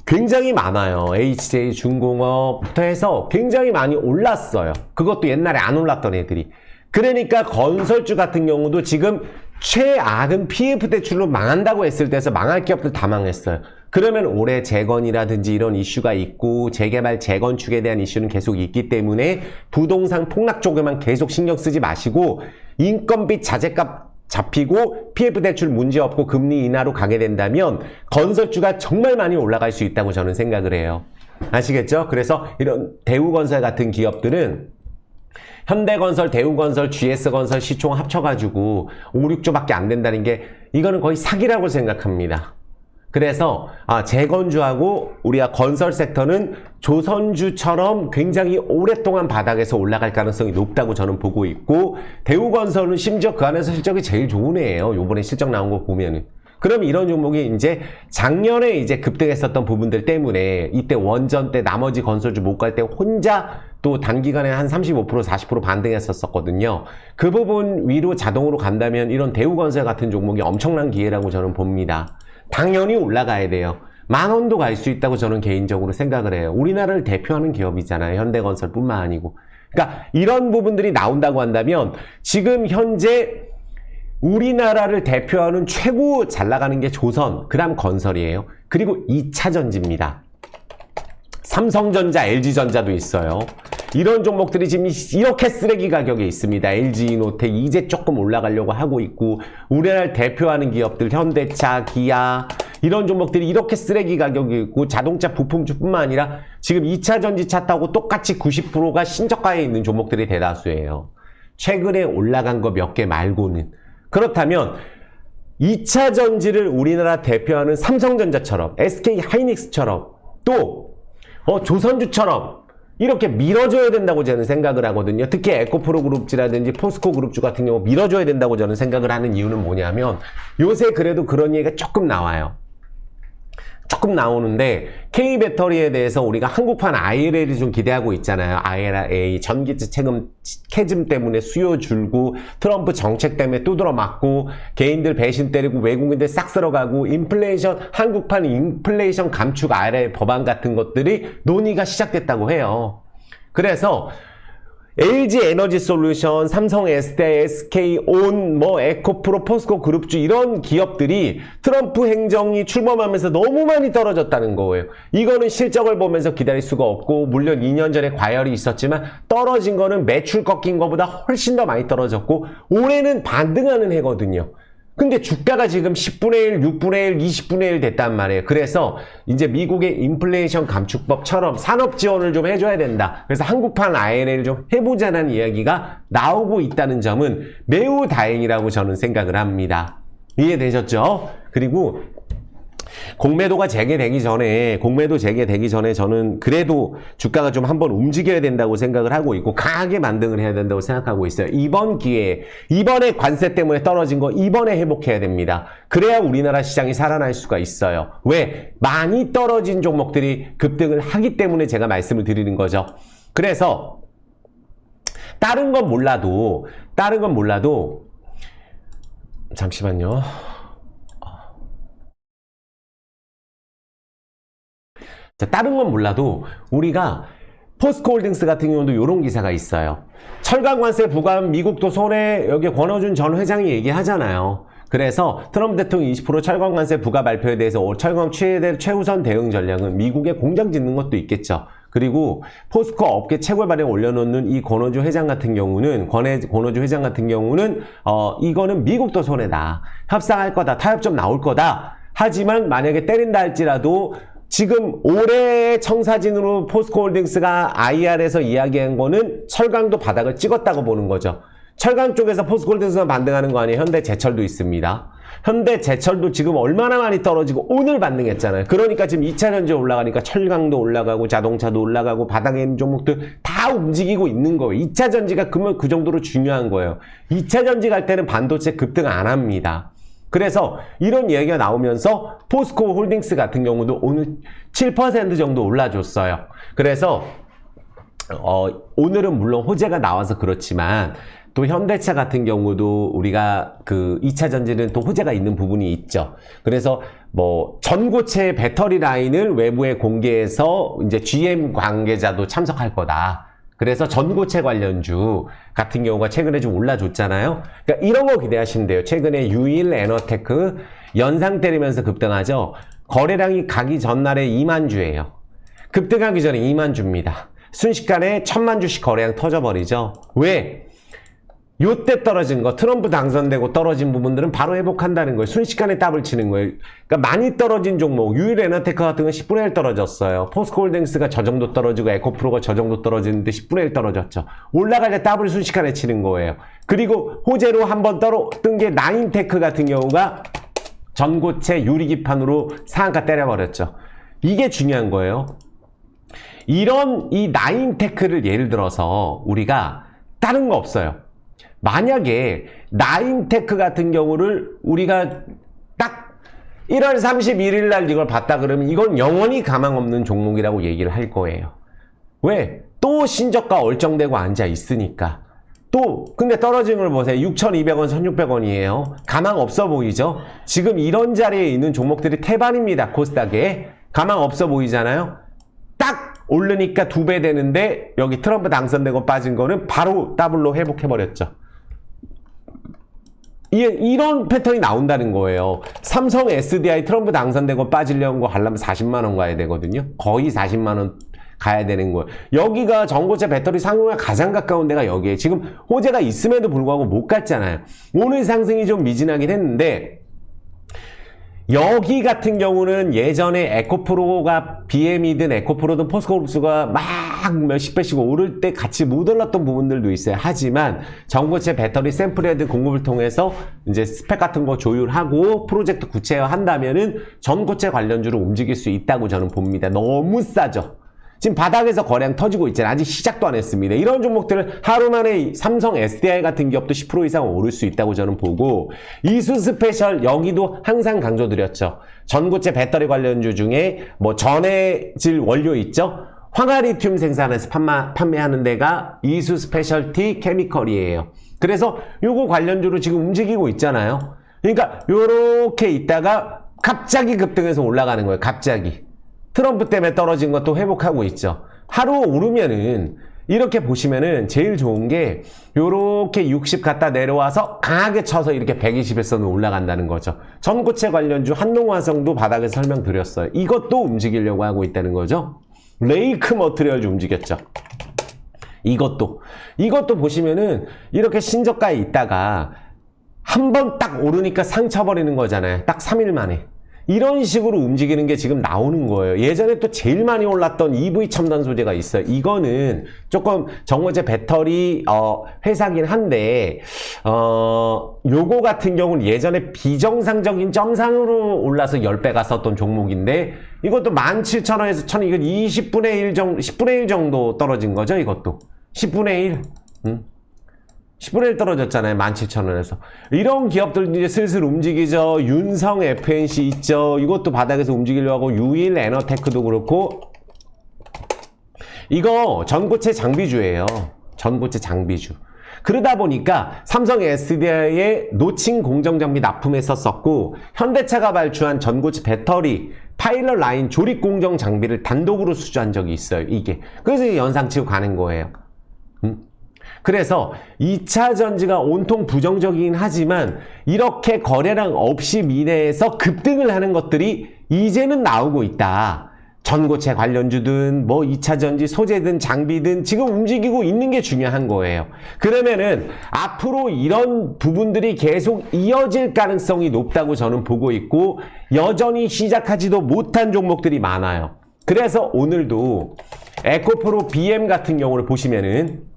A: 굉장히 많아요. HJ중공업부터 해서 굉장히 많이 올랐어요. 그것도 옛날에 안 올랐던 애들이. 그러니까 건설주 같은 경우도 지금 최악은 PF 대출로 망한다고 했을 때에서 망할 기업들 다 망했어요. 그러면 올해 재건이라든지 이런 이슈가 있고 재개발, 재건축에 대한 이슈는 계속 있기 때문에 부동산 폭락 쪽에만 계속 신경 쓰지 마시고, 인건비, 자재값 잡히고 PF 대출 문제 없고 금리 인하로 가게 된다면 건설주가 정말 많이 올라갈 수 있다고 저는 생각을 해요. 아시겠죠? 그래서 이런 대우건설 같은 기업들은 현대건설, 대우건설, GS건설 시총 합쳐가지고 5, 6조밖에 안 된다는 게 이거는 거의 사기라고 생각합니다. 그래서 재건주하고 우리가 건설 섹터는 조선주처럼 굉장히 오랫동안 바닥에서 올라갈 가능성이 높다고 저는 보고 있고, 대우건설은 심지어 그 안에서 실적이 제일 좋은 애예요. 요번에 실적 나온 거 보면은. 그럼 이런 종목이 이제 작년에 이제 급등했었던 부분들 때문에 이때 원전 때 나머지 건설주 못 갈 때 혼자 또 단기간에 한 35%, 40% 반등했었거든요. 그 부분 위로 자동으로 간다면 이런 대우건설 같은 종목이 엄청난 기회라고 저는 봅니다. 당연히 올라가야 돼요. 10,000원도 갈 수 있다고 저는 개인적으로 생각을 해요. 우리나라를 대표하는 기업이잖아요. 현대건설뿐만 아니고. 그러니까 이런 부분들이 나온다고 한다면 지금 현재 우리나라를 대표하는 최고 잘 나가는 게 조선, 그 다음 건설이에요. 그리고 2차전지입니다. 삼성전자, LG전자도 있어요. 이런 종목들이 지금 이렇게 쓰레기 가격에 있습니다. LG이노텍 이제 조금 올라가려고 하고 있고, 우리나라를 대표하는 기업들 현대차, 기아 이런 종목들이 이렇게 쓰레기 가격이 있고, 자동차 부품주뿐만 아니라 지금 2차 전지차 타고 똑같이 90%가 신저가에 있는 종목들이 대다수예요. 최근에 올라간 거 몇 개 말고는. 그렇다면 2차 전지를 우리나라 대표하는 삼성전자처럼, SK하이닉스처럼, 또 조선주처럼 이렇게 밀어줘야 된다고 저는 생각을 하거든요. 특히 에코프로 그룹주라든지 포스코 그룹주 같은 경우 밀어줘야 된다고 저는 생각을 하는 이유는 뭐냐면, 요새 그래도 그런 얘기가 조금 나와요. 조금 나오는데, K배터리에 대해서 우리가 한국판 IRA를 좀 기대하고 있잖아요. IRA, 전기세 캐즘 때문에 수요 줄고, 트럼프 정책 때문에 두드러 맞고, 개인들 배신 때리고, 외국인들 싹 쓸어가고, 인플레이션, 한국판 인플레이션 감축 IRA 법안 같은 것들이 논의가 시작됐다고 해요. 그래서 LG에너지솔루션, 삼성 에스테, SK온, 에코프로, 포스코 그룹주 이런 기업들이 트럼프 행정이 출범하면서 너무 많이 떨어졌다는 거예요. 이거는 실적을 보면서 기다릴 수가 없고, 물론 2년 전에 과열이 있었지만 떨어진 거는 매출 꺾인 것보다 훨씬 더 많이 떨어졌고, 올해는 반등하는 해거든요. 근데 주가가 지금 10분의 1, 6분의 1, 20분의 1 됐단 말이에요. 그래서 이제 미국의 인플레이션 감축법처럼 산업 지원을 좀 해줘야 된다. 그래서 한국판 IRA를 좀 해보자는 이야기가 나오고 있다는 점은 매우 다행이라고 저는 생각을 합니다. 이해되셨죠? 그리고 공매도 재개되기 전에 저는 그래도 주가가 좀 한번 움직여야 된다고 생각을 하고 있고 강하게 만등을 해야 된다고 생각하고 있어요. 이번 기회에, 이번에 관세 때문에 떨어진 거 이번에 회복해야 됩니다. 그래야 우리나라 시장이 살아날 수가 있어요. 왜? 많이 떨어진 종목들이 급등을 하기 때문에 제가 말씀을 드리는 거죠. 그래서 다른 건 몰라도 잠시만요. 자, 다른 건 몰라도 우리가 포스코홀딩스 같은 경우도 이런 기사가 있어요. 철강관세 부과하면 미국도 손해, 여기 권오준 전 회장이 얘기하잖아요. 그래서 트럼프 대통령 20% 철강관세 부과 발표에 대해서 철강 최우선 대응 전략은 미국에 공장 짓는 것도 있겠죠. 그리고 포스코 업계 채굴 발에 올려놓는 이 권오준 회장 같은 경우는 이거는 미국도 손해다. 협상할 거다. 타협점 나올 거다. 하지만 만약에 때린다 할지라도 지금 올해 청사진으로 포스코홀딩스가 IR에서 이야기한 거는 철강도 바닥을 찍었다고 보는 거죠. 철강 쪽에서 포스코홀딩스만 반등하는 거 아니에요. 현대제철도 있습니다. 현대제철도 지금 얼마나 많이 떨어지고 오늘 반등했잖아요. 그러니까 지금 2차전지 올라가니까 철강도 올라가고 자동차도 올라가고 바닥에 있는 종목들 다 움직이고 있는 거예요. 2차전지가 그러면 그 정도로 중요한 거예요. 2차전지 갈 때는 반도체 급등 안 합니다. 그래서 이런 이야기가 나오면서 포스코 홀딩스 같은 경우도 오늘 7% 정도 올라줬어요. 그래서 오늘은 물론 호재가 나와서 그렇지만 또 현대차 같은 경우도 우리가 그 2차 전지는 또 호재가 있는 부분이 있죠. 그래서 뭐 전고체 배터리 라인을 외부에 공개해서 이제 GM 관계자도 참석할 거다. 그래서 전고체 관련주 같은 경우가 최근에 좀 올라줬잖아요. 그러니까 이런 거 기대하시면 돼요. 최근에 유일 에너테크 연상 때리면서 급등하죠. 거래량이 가기 전날에 2만 주예요. 급등하기 전에 2만 주입니다. 순식간에 1000만 주씩 거래량 터져버리죠. 왜? 요때 떨어진 거, 트럼프 당선되고 떨어진 부분들은 바로 회복한다는 거예요. 순식간에 더블 치는 거예요. 그러니까 많이 떨어진 종목, 유일 에너테크 같은 건 10분의 1 떨어졌어요. 포스코홀딩스가 저 정도 떨어지고 에코프로가 저 정도 떨어지는데 10분의 1 떨어졌죠. 올라갈 때 더블 순식간에 치는 거예요. 그리고 호재로 한번 뜬 게 나인테크 같은 경우가 전고체 유리기판으로 상한가 때려버렸죠. 이게 중요한 거예요. 이런 이 나인테크를 예를 들어서 우리가 다른 거 없어요. 만약에 나인테크 같은 경우를 우리가 딱 1월 31일 날 이걸 봤다 그러면 이건 영원히 가망 없는 종목이라고 얘기를 할 거예요. 왜? 또 신저가 얼쩡대고 앉아 있으니까. 또 근데 떨어지는 걸 보세요. 6,200원, 1,600원이에요. 가망 없어 보이죠? 지금 이런 자리에 있는 종목들이 태반입니다. 코스닥에. 가망 없어 보이잖아요? 딱 오르니까 2배 되는데 여기 트럼프 당선되고 빠진 거는 바로 더블로 회복해버렸죠. 이런 패턴이 나온다는 거예요. 삼성 SDI 트럼프 당선되고 빠지려는 거 하려면 40만원 가야 되거든요. 거의 40만원 가야 되는 거예요. 여기가 전고체 배터리 상용화 가장 가까운 데가 여기에 지금 호재가 있음에도 불구하고 못 갔잖아요. 오늘 상승이 좀 미진하긴 했는데 여기 같은 경우는 예전에 에코프로가 BM이든 에코프로든 포스코홀딩스가 막 몇십 배씩 오를 때 같이 못 올랐던 부분들도 있어요. 하지만 전고체 배터리 샘플헤드 공급을 통해서 이제 스펙 같은 거 조율하고 프로젝트 구체화한다면은 전고체 관련주로 움직일 수 있다고 저는 봅니다. 너무 싸죠. 지금 바닥에서 거래량 터지고 있잖아요. 아직 시작도 안 했습니다. 이런 종목들을 하루 만에 삼성 SDI 같은 기업도 10% 이상 오를 수 있다고 저는 보고 이수 스페셜 여기도 항상 강조드렸죠. 전고체 배터리 관련주 중에 뭐 전해질 원료 있죠. 황화리튬 생산해서 판매하는 데가 이수 스페셜티 케미컬이에요. 그래서 요거 관련주로 지금 움직이고 있잖아요. 그러니까 요렇게 있다가 갑자기 급등해서 올라가는 거예요. 갑자기. 트럼프 때문에 떨어진 것도 회복하고 있죠. 하루 오르면은 이렇게 보시면은 제일 좋은 게 요렇게 60 갔다 내려와서 강하게 쳐서 이렇게 120에서는 올라간다는 거죠. 전고체 관련주 한농화성도 바닥에서 설명드렸어요. 이것도 움직이려고 하고 있다는 거죠. 레이크 머트리얼즈 움직였죠. 이것도 보시면은 이렇게 신저가에 있다가 한 번 딱 오르니까 상 쳐버리는 거잖아요. 딱 3일 만에. 이런 식으로 움직이는 게 지금 나오는 거예요. 예전에 또 제일 많이 올랐던 EV 첨단 소재가 있어요. 이거는 조금 전고체 배터리 회사긴 한데 요거 같은 경우는 예전에 비정상적인 점상으로 올라서 10배 갔었던 종목인데 이것도 17,000원에서 1,000원, 이건 20분의 1 정도, 10분의 1 정도 떨어진 거죠. 이것도 10분의 1. 10분의 1 떨어졌잖아요. 17,000원에서. 이런 기업들 이제 슬슬 움직이죠. 윤성 FNC 있죠. 이것도 바닥에서 움직이려고 하고, 유일 에너테크도 그렇고, 이거 전고체 장비주예요. 전고체 장비주. 그러다 보니까 삼성 SDI에 노칭 공정장비 납품했었었고, 현대차가 발주한 전고체 배터리, 파일럿 라인 조립 공정 장비를 단독으로 수주한 적이 있어요. 이게. 그래서 연상치고 가는 거예요. 그래서 2차 전지가 온통 부정적이긴 하지만 이렇게 거래량 없이 미래에서 급등을 하는 것들이 이제는 나오고 있다. 전고체 관련주든 뭐 2차 전지 소재든 장비든 지금 움직이고 있는 게 중요한 거예요. 그러면은 앞으로 이런 부분들이 계속 이어질 가능성이 높다고 저는 보고 있고, 여전히 시작하지도 못한 종목들이 많아요. 그래서 오늘도 에코프로 BM 같은 경우를 보시면은,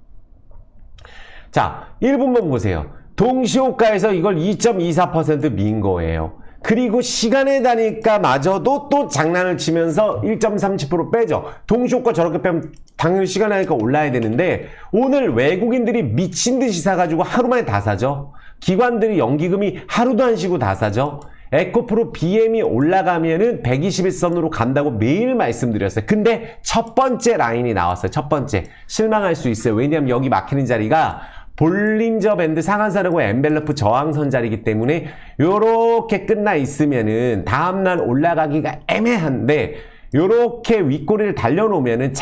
A: 자, 1분만 보세요. 동시호가에서 이걸 2.24% 민 거예요. 그리고 시간의 단위가 마저도 또 장난을 치면서 1.37% 빼죠. 동시호가 저렇게 빼면 당연히 시간의 단위가 올라야 되는데, 오늘 외국인들이 미친 듯이 사가지고 하루 만에 다 사죠. 기관들이 연기금이 하루도 안 쉬고 다 사죠. 에코프로 BM이 올라가면은 121선으로 간다고 매일 말씀드렸어요. 근데 첫 번째 라인이 나왔어요. 첫 번째. 실망할 수 있어요. 왜냐하면 여기 막히는 자리가 볼린저 밴드 상한선하고 엔벨러프 저항선 자리이기 때문에 요렇게 끝나 있으면은 다음날 올라가기가 애매한데, 요렇게 윗꼬리를 달려놓으면은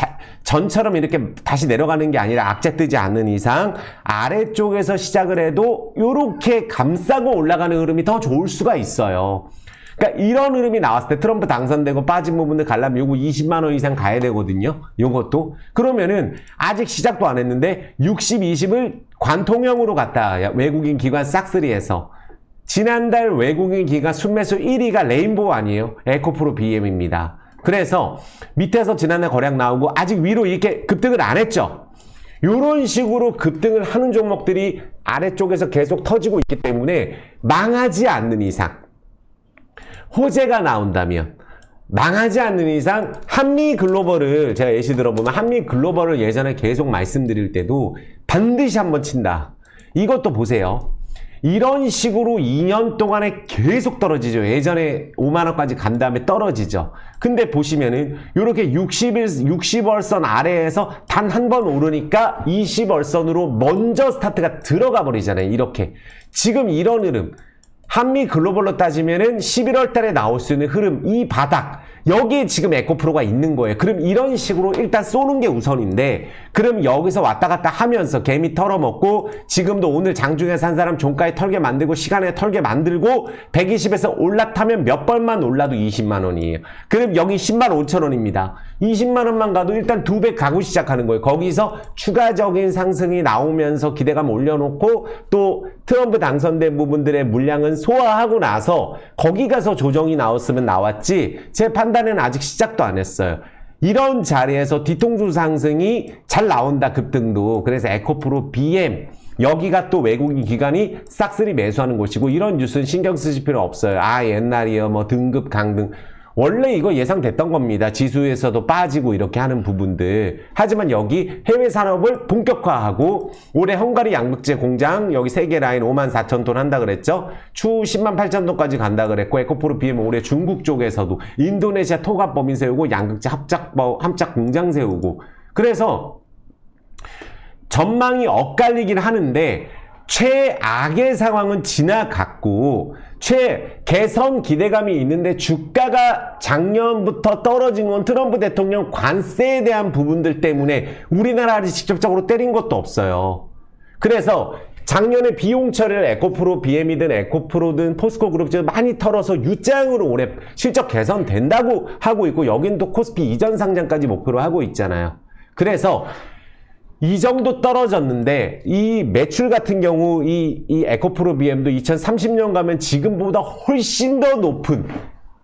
A: 전처럼 이렇게 다시 내려가는 게 아니라 악재 뜨지 않는 이상 아래쪽에서 시작을 해도 요렇게 감싸고 올라가는 흐름이 더 좋을 수가 있어요. 그러니까 이런 흐름이 나왔을 때 트럼프 당선되고 빠진 부분들 가려면 요거 20만원 이상 가야 되거든요. 요것도. 그러면은 아직 시작도 안 했는데 60, 20을 관통형으로 갔다. 외국인 기관 싹쓸이에서. 지난달 외국인 기관 순매수 1위가 레인보우 아니에요? 에코프로 BM입니다. 그래서 밑에서 지난달 거래량 나오고 아직 위로 이렇게 급등을 안 했죠. 이런 식으로 급등을 하는 종목들이 아래쪽에서 계속 터지고 있기 때문에 망하지 않는 이상, 호재가 나온다면, 망하지 않는 이상 한미글로벌을 제가 예시 들어보면 한미글로벌을 예전에 계속 말씀드릴 때도 반드시 한번 친다. 이것도 보세요. 이런 식으로 2년 동안에 계속 떨어지죠. 예전에 5만원까지 간 다음에 떨어지죠. 근데 보시면은 이렇게 60월선 아래에서 단 한 번 오르니까 20월선으로 먼저 스타트가 들어가 버리잖아요. 이렇게. 지금 이런 흐름. 한미 글로벌로 따지면은 11월 달에 나올 수 있는 흐름, 이 바닥, 여기에 지금 에코프로가 있는 거예요. 그럼 이런 식으로 일단 쏘는 게 우선인데, 그럼 여기서 왔다 갔다 하면서 개미 털어먹고, 지금도 오늘 장중에 산 사람 종가에 털게 만들고, 시간에 털게 만들고, 120에서 올라타면 몇 번만 올라도 20만 원이에요. 그럼 여기 10만 5천 원입니다. 20만 원만 가도 일단 2배 가고 시작하는 거예요. 거기서 추가적인 상승이 나오면서 기대감 올려놓고, 또 트럼프 당선된 부분들의 물량은 소화하고 나서 거기 가서 조정이 나왔으면 나왔지, 제 판단은 아직 시작도 안 했어요. 이런 자리에서 뒤통수 상승이 잘 나온다, 급등도. 그래서 에코프로 BM, 여기가 또 외국인 기관이 싹쓸이 매수하는 곳이고, 이런 뉴스는 신경 쓰실 필요 없어요. 아, 옛날이요, 뭐 등급 강등. 원래 이거 예상됐던 겁니다. 지수에서도 빠지고 이렇게 하는 부분들. 하지만 여기 해외 산업을 본격화하고, 올해 헝가리 양극재 공장 여기 3개 라인 54,000톤 한다 그랬죠. 추후 108,000톤까지 간다 그랬고, 에코프로 BM 올해 중국 쪽에서도 인도네시아 토갑 법인 세우고, 양극재 합작 공장 세우고. 그래서 전망이 엇갈리긴 하는데 최악의 상황은 지나갔고, 개선 기대감이 있는데 주가가 작년부터 떨어진 건 트럼프 대통령 관세에 대한 부분들 때문에 우리나라를 직접적으로 때린 것도 없어요. 그래서 작년에 비용 처리를 에코프로 BM이든 에코프로든 포스코그룹 많이 털어서 유장으로 올해 실적 개선된다고 하고 있고, 여긴 또 코스피 이전 상장까지 목표로 하고 있잖아요. 그래서 이 정도 떨어졌는데 이 매출 같은 경우 이 에코프로 BM도 2030년 가면 지금보다 훨씬 더 높은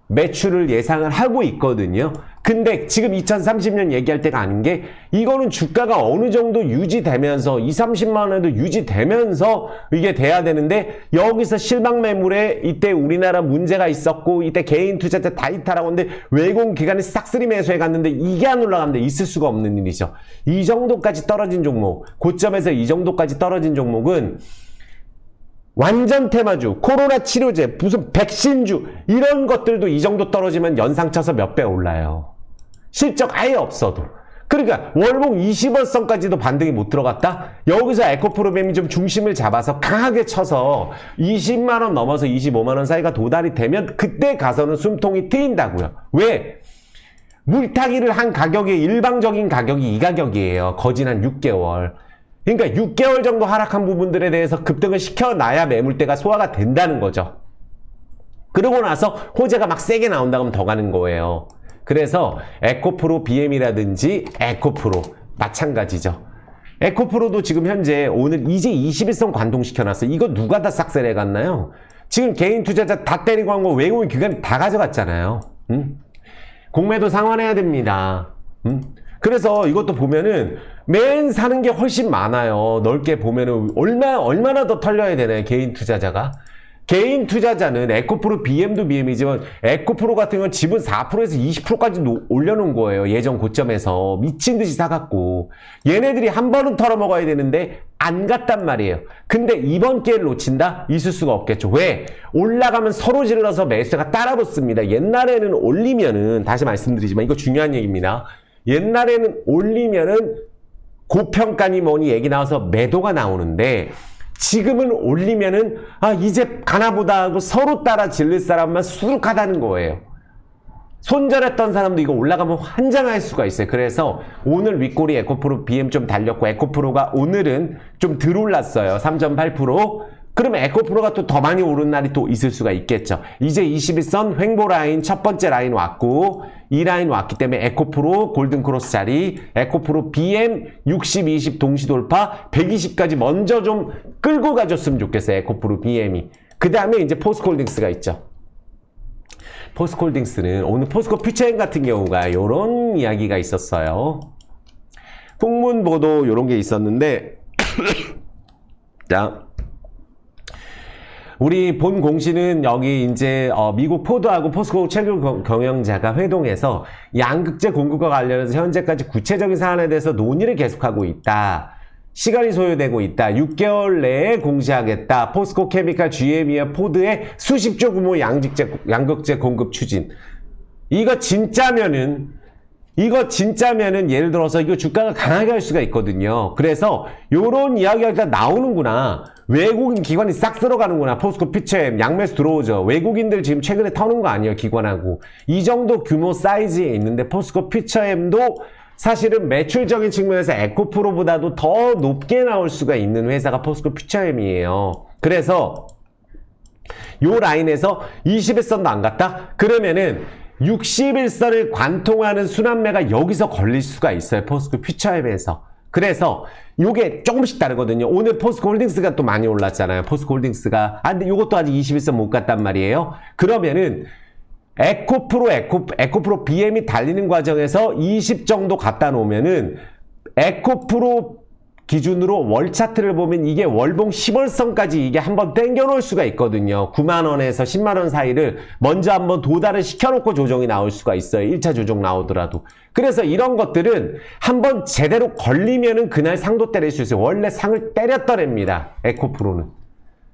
A: 매출을 예상을 하고 있거든요. 근데 지금 2030년 얘기할 때가 아닌 게 이거는 주가가 어느 정도 유지되면서 2, 30만 원에도 유지되면서 이게 돼야 되는데 여기서 실망 매물에 이때 우리나라 문제가 있었고 이때 개인 투자자 다 이탈하고 있는데 외국 기관이 싹쓸이 매수해 갔는데 이게 안 올라가는데 있을 수가 없는 일이죠. 이 정도까지 떨어진 종목, 고점에서 이 정도까지 떨어진 종목은 완전 테마주, 코로나 치료제, 무슨 백신주 이런 것들도 이 정도 떨어지면 연상 쳐서 몇 배 올라요. 실적 아예 없어도. 그러니까 월봉 20원선까지도 반등이 못 들어갔다? 여기서 에코프로뱀이 좀 중심을 잡아서 강하게 쳐서 20만원 넘어서 25만원 사이가 도달이 되면 그때 가서는 숨통이 트인다고요. 왜? 물타기를 한 가격이 일방적인 가격이 이 가격이에요. 거진 한 6개월. 그러니까 6개월 정도 하락한 부분들에 대해서 급등을 시켜놔야 매물대가 소화가 된다는 거죠. 그러고 나서 호재가 막 세게 나온다 그러면 더 가는 거예요. 그래서 에코프로 BM이라든지 에코프로 마찬가지죠. 에코프로도 지금 현재 오늘 이제 21선 관통시켜놨어요. 이거 누가 다 싹쓸이 해갔나요? 지금 개인 투자자 다 때리고 한 거 외국인 기관이 다 가져갔잖아요. 공매도 상환해야 됩니다. 그래서 이것도 보면은 맨 사는 게 훨씬 많아요. 넓게 보면은 얼마나 더 털려야 되나요? 개인 투자자가. 개인 투자자는 에코프로 BM도 BM이지만 에코프로 같은 건 지분 4%에서 20%까지 올려놓은 거예요. 예전 고점에서 미친 듯이 사갖고 얘네들이 한 번은 털어먹어야 되는데 안 갔단 말이에요. 근데 이번 기회를 놓친다? 있을 수가 없겠죠. 왜? 올라가면 서로 질러서 매수가 따라붙습니다. 옛날에는 올리면은 다시 말씀드리지만 이거 중요한 얘기입니다. 옛날에는 올리면은 고평가니 뭐니 얘기 나와서 매도가 나오는데 지금은 올리면은 이제 가나보다 하고 서로 따라 질릴 사람만 수두룩하다는 거예요. 손절했던 사람도 이거 올라가면 환장할 수가 있어요. 그래서 오늘 윗꼬리 에코프로 BM 좀 달렸고 에코프로가 오늘은 좀 덜 올랐어요. 3.8%. 그러면 에코프로가 또 더 많이 오른 날이 또 있을 수가 있겠죠. 이제 21선 횡보 라인 첫 번째 라인 왔고 이 라인 왔기 때문에 에코프로 골든크로스 자리, 에코프로 BM 60, 20 동시 돌파 120까지 먼저 좀 끌고 가줬으면 좋겠어요. 에코프로 BM이. 그 다음에 이제 포스코홀딩스가 있죠. 포스코홀딩스는 오늘 포스코 퓨처엠 같은 경우가 요런 이야기가 있었어요. 풍문 보도 요런 게 있었는데 자, 우리 본 공시는 여기 이제 미국 포드하고 포스코 최고 경영자가 회동해서 양극재 공급과 관련해서 현재까지 구체적인 사안에 대해서 논의를 계속하고 있다. 시간이 소요되고 있다. 6개월 내에 공시하겠다. 포스코 케미칼 GM이와 포드의 수십조 규모 양극재 공급 추진. 이거 진짜면은 예를 들어서 이거 주가가 강하게 할 수가 있거든요. 그래서 요런 이야기가 나오는구나. 외국인 기관이 싹 쓸어가는구나. 포스코 퓨처엠 양매수 들어오죠. 외국인들 지금 최근에 터는 거 아니에요. 기관하고. 이 정도 규모 사이즈에 있는데 포스코 퓨처엠도 사실은 매출적인 측면에서 에코프로보다도 더 높게 나올 수가 있는 회사가 포스코 퓨처엠이에요. 그래서 요 라인에서 21선도 안 갔다? 그러면은 61선을 관통하는 순환매가 여기서 걸릴 수가 있어요. 포스코 퓨처엠에서. 그래서 요게 조금씩 다르거든요. 오늘 포스코 홀딩스가 또 많이 올랐잖아요. 포스코 홀딩스가. 근데 요것도 아직 21선 못 갔단 말이에요. 그러면은 에코프로 BM이 달리는 과정에서 20 정도 갖다 놓으면은 에코프로 기준으로 월 차트를 보면 이게 월봉 10월선까지 이게 한번 땡겨 놓을 수가 있거든요. 9만원에서 10만원 사이를 먼저 한번 도달을 시켜놓고 조정이 나올 수가 있어요. 1차 조정 나오더라도. 그래서 이런 것들은 한번 제대로 걸리면은 그날 상도 때릴 수 있어요. 원래 상을 때렸더랍니다. 에코프로는.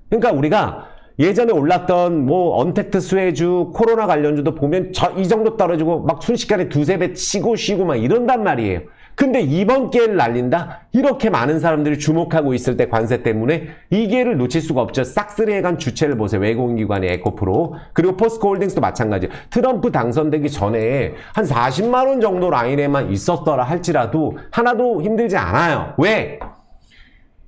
A: 그러니까 우리가 예전에 올랐던 뭐 언택트 수혜주, 코로나 관련주도 보면 이 정도 떨어지고 막 순식간에 두세 배 치고 쉬고 막 이런단 말이에요. 근데 이번 기회를 날린다? 이렇게 많은 사람들이 주목하고 있을 때 관세 때문에 이 기회를 놓칠 수가 없죠. 싹쓸이 해간 주체를 보세요. 외국인 기관의 에코프로. 그리고 포스코 홀딩스도 마찬가지예요. 트럼프 당선되기 전에 한 40만 원 정도 라인에만 있었더라 할지라도 하나도 힘들지 않아요. 왜?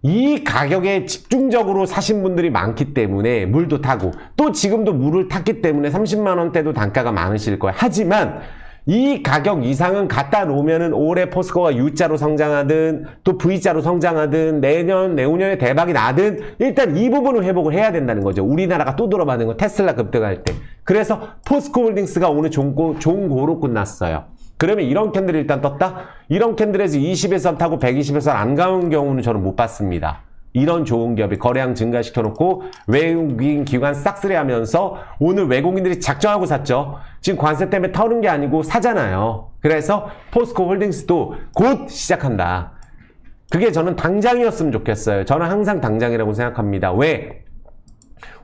A: 이 가격에 집중적으로 사신 분들이 많기 때문에 물도 타고 또 지금도 물을 탔기 때문에 30만 원대도 단가가 많으실 거예요. 하지만 이 가격 이상은 갖다 놓으면은 올해 포스코가 U자로 성장하든 또 V자로 성장하든 내년, 내후년에 대박이 나든 일단 이 부분을 회복을 해야 된다는 거죠. 우리나라가 또 돌아가는 거 테슬라 급등할 때. 그래서 포스코홀딩스가 오늘 좋은 고로 끝났어요. 그러면 이런 캔들이 일단 떴다? 이런 캔들에서 20에서 타고 120에서 안 가는 경우는 저는 못 봤습니다. 이런 좋은 기업이 거래량 증가시켜놓고 외국인 기관 싹쓸이하면서 오늘 외국인들이 작정하고 샀죠. 지금 관세 때문에 터는 게 아니고 사잖아요. 그래서 포스코 홀딩스도 곧 시작한다. 그게 저는 당장이었으면 좋겠어요. 저는 항상 당장이라고 생각합니다. 왜?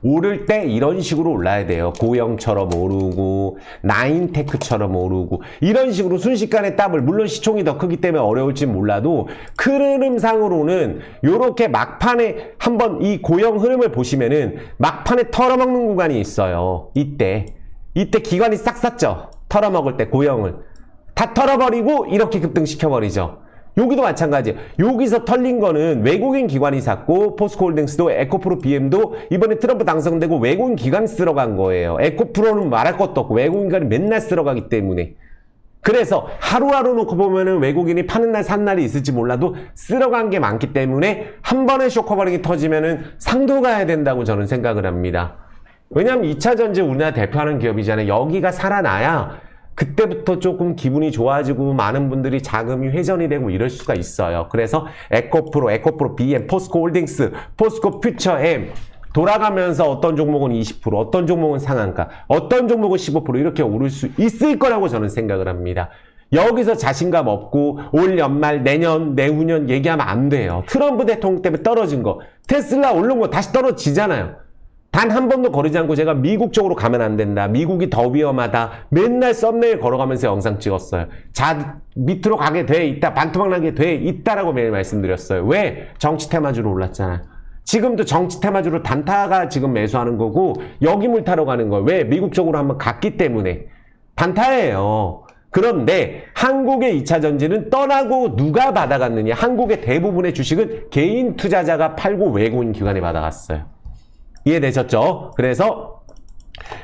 A: 오를 때 이런 식으로 올라야 돼요. 고영처럼 오르고 나인테크처럼 오르고 이런 식으로 순식간에 더블, 물론 시총이 더 크기 때문에 어려울지 몰라도 큰 흐름상으로는 요렇게 막판에 한번 이 고영 흐름을 보시면은 막판에 털어먹는 구간이 있어요. 이때 기관이 싹 샀죠. 털어먹을 때 고영을 다 털어버리고 이렇게 급등시켜버리죠. 여기도 마찬가지예요. 여기서 털린 거는 외국인 기관이 샀고 포스코홀딩스도 에코프로 BM도 이번에 트럼프 당선되고 외국인 기관이 쓸어간 거예요. 에코프로는 말할 것도 없고 외국인 기관이 맨날 쓸어가기 때문에. 그래서 하루하루 놓고 보면은 외국인이 파는 날 산 날이 있을지 몰라도 쓸어간 게 많기 때문에 한 번에 쇼커버링이 터지면은 상도 가야 된다고 저는 생각을 합니다. 왜냐하면 2차 전지 우리나라 대표하는 기업이잖아요. 여기가 살아나야 그때부터 조금 기분이 좋아지고 많은 분들이 자금이 회전이 되고 이럴 수가 있어요. 그래서 에코프로 BM, 포스코홀딩스, 포스코 퓨처엠 돌아가면서 어떤 종목은 20%, 어떤 종목은 상한가, 어떤 종목은 15% 이렇게 오를 수 있을 거라고 저는 생각을 합니다. 여기서 자신감 없고 올 연말, 내년, 내후년 얘기하면 안 돼요. 트럼프 대통령 때문에 떨어진 거, 테슬라 오른 거 다시 떨어지잖아요. 단 한 번도 거르지 않고 제가 미국 쪽으로 가면 안 된다. 미국이 더 위험하다. 맨날 썸네일 걸어가면서 영상 찍었어요. 밑으로 가게 돼 있다. 반토막 나게 돼 있다라고 매일 말씀드렸어요. 왜? 정치 테마주로 올랐잖아요. 지금도 정치 테마주로 단타가 지금 매수하는 거고 여기 물 타러 가는 거예요. 왜? 미국 쪽으로 한번 갔기 때문에. 단타예요. 그런데 한국의 2차 전지는 떠나고 누가 받아갔느냐. 한국의 대부분의 주식은 개인 투자자가 팔고 외국인 기관이 받아갔어요. 이해되셨죠? 그래서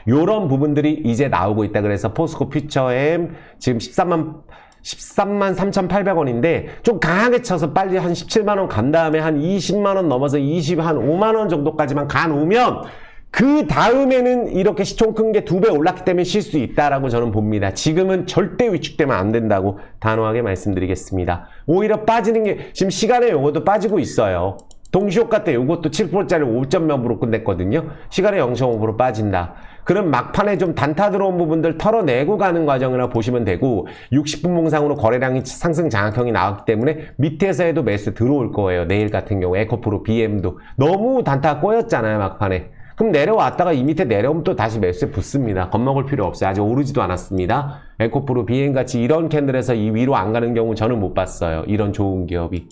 A: 요런 부분들이 이제 나오고 있다. 그래서 포스코 퓨처엠 지금 13만 3,800원인데 좀 강하게 쳐서 빨리 한 17만원 간 다음에 한 20만원 넘어서 한 5만원 정도까지만 가놓으면 그 다음에는 이렇게 시총 큰 게 2배 올랐기 때문에 쉴 수 있다라고 저는 봅니다. 지금은 절대 위축되면 안 된다고 단호하게 말씀드리겠습니다. 오히려 빠지는 게 지금 시간에 요것도 빠지고 있어요. 동시효과 때 요것도 7%짜리 5점 몇으로 끝냈거든요. 시간에 0.5% 빠진다. 그럼 막판에 좀 단타 들어온 부분들 털어내고 가는 과정이라고 보시면 되고 60분 봉상으로 거래량이 상승 장악형이 나왔기 때문에 밑에서 해도 매수 들어올 거예요. 내일 같은 경우 에코프로 BM도 너무 단타가 꼬였잖아요. 막판에. 그럼 내려왔다가 이 밑에 내려오면 또 다시 매수에 붙습니다. 겁먹을 필요 없어요. 아직 오르지도 않았습니다. 에코프로 BM같이 이런 캔들에서 이 위로 안 가는 경우 저는 못 봤어요. 이런 좋은 기업이.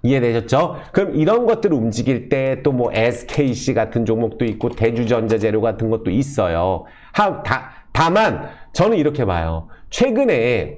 A: 이해되셨죠? 그럼 이런 것들을 움직일 때 또 뭐 SKC 같은 종목도 있고 대주전자재료 같은 것도 있어요. 다만 저는 이렇게 봐요. 최근에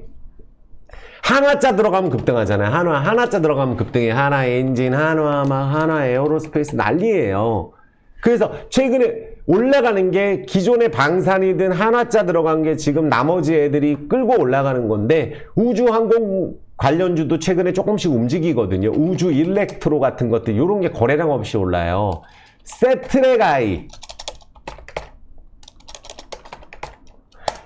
A: 한화자 들어가면 급등하잖아요. 한화자 들어가면 급등해. 한화엔진, 한화 에어로스페이스 난리예요. 그래서 최근에 올라가는 게 기존의 방산이든 한화자 들어간 게 지금 나머지 애들이 끌고 올라가는 건데 우주항공 관련주도 최근에 조금씩 움직이거든요. 우주 일렉트로 같은 것들 이런 게 거래량 없이 올라요. 세트레가이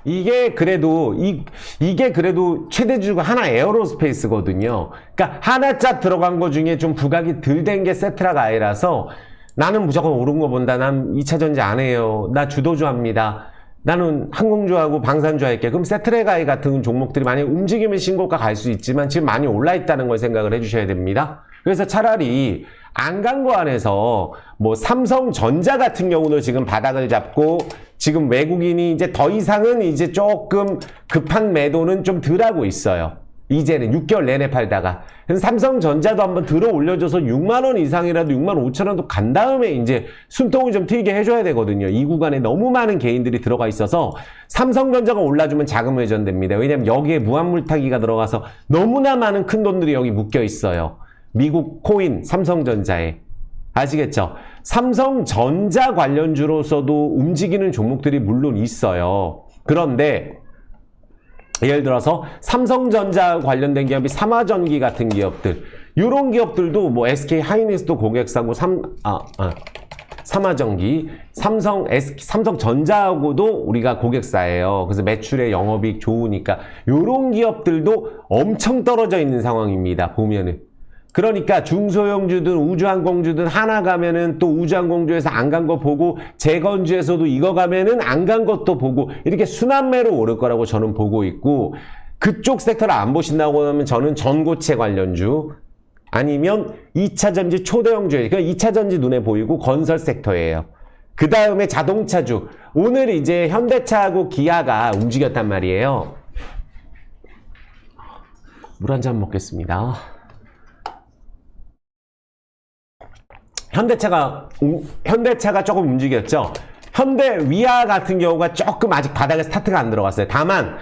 A: 이게 그래도 최대주가 하나 에어로스페이스거든요. 그러니까 하나짜 들어간 거 중에 좀 부각이 덜 된 게 세트라가이라서 나는 무조건 오른 거 본다. 난 2차 전지 안 해요. 나 주도주 합니다. 나는 항공주하고 방산주 할게. 그럼 세트레가이 같은 종목들이 많이 움직이면 신고가 갈 수 있지만 지금 많이 올라 있다는 걸 생각을 해주셔야 됩니다. 그래서 차라리 안 간 거 안에서 뭐 삼성전자 같은 경우도 지금 바닥을 잡고 지금 외국인이 이제 더 이상은 이제 조금 급한 매도는 좀 덜 하고 있어요. 이제는 6개월 내내 팔다가 삼성전자도 한번 들어 올려줘서 6만원 이상이라도 6만 5천원도 간 다음에 이제 숨통을 좀 트이게 해줘야 되거든요. 이 구간에 너무 많은 개인들이 들어가 있어서 삼성전자가 올라주면 자금 회전됩니다. 왜냐면 여기에 무한물타기가 들어가서 너무나 많은 큰 돈들이 여기 묶여 있어요. 미국 코인 삼성전자에. 아시겠죠? 삼성전자 관련주로서도 움직이는 종목들이 물론 있어요. 그런데 예를 들어서 삼성전자 관련된 기업이 삼화전기 같은 기업들, 이런 기업들도 뭐 SK 하이닉스도 고객사고 삼화전기, 삼성전자하고도 우리가 고객사예요. 그래서 매출에 영업이익 좋으니까 이런 기업들도 엄청 떨어져 있는 상황입니다. 보면은. 그러니까 중소형주든 우주항공주든 하나 가면은 또 우주항공주에서 안 간 거 보고 재건주에서도 이거 가면은 안 간 것도 보고 이렇게 순환매로 오를 거라고 저는 보고 있고, 그쪽 섹터를 안 보신다고 하면 저는 전고체 관련주 아니면 2차전지 초대형주예요. 그러니까 2차전지 눈에 보이고 건설 섹터예요. 그 다음에 자동차주. 오늘 이제 현대차하고 기아가 움직였단 말이에요. 물 한 잔 먹겠습니다. 현대차가 조금 움직였죠. 현대 위아 같은 경우가 조금 아직 바닥에 스타트가 안 들어갔어요. 다만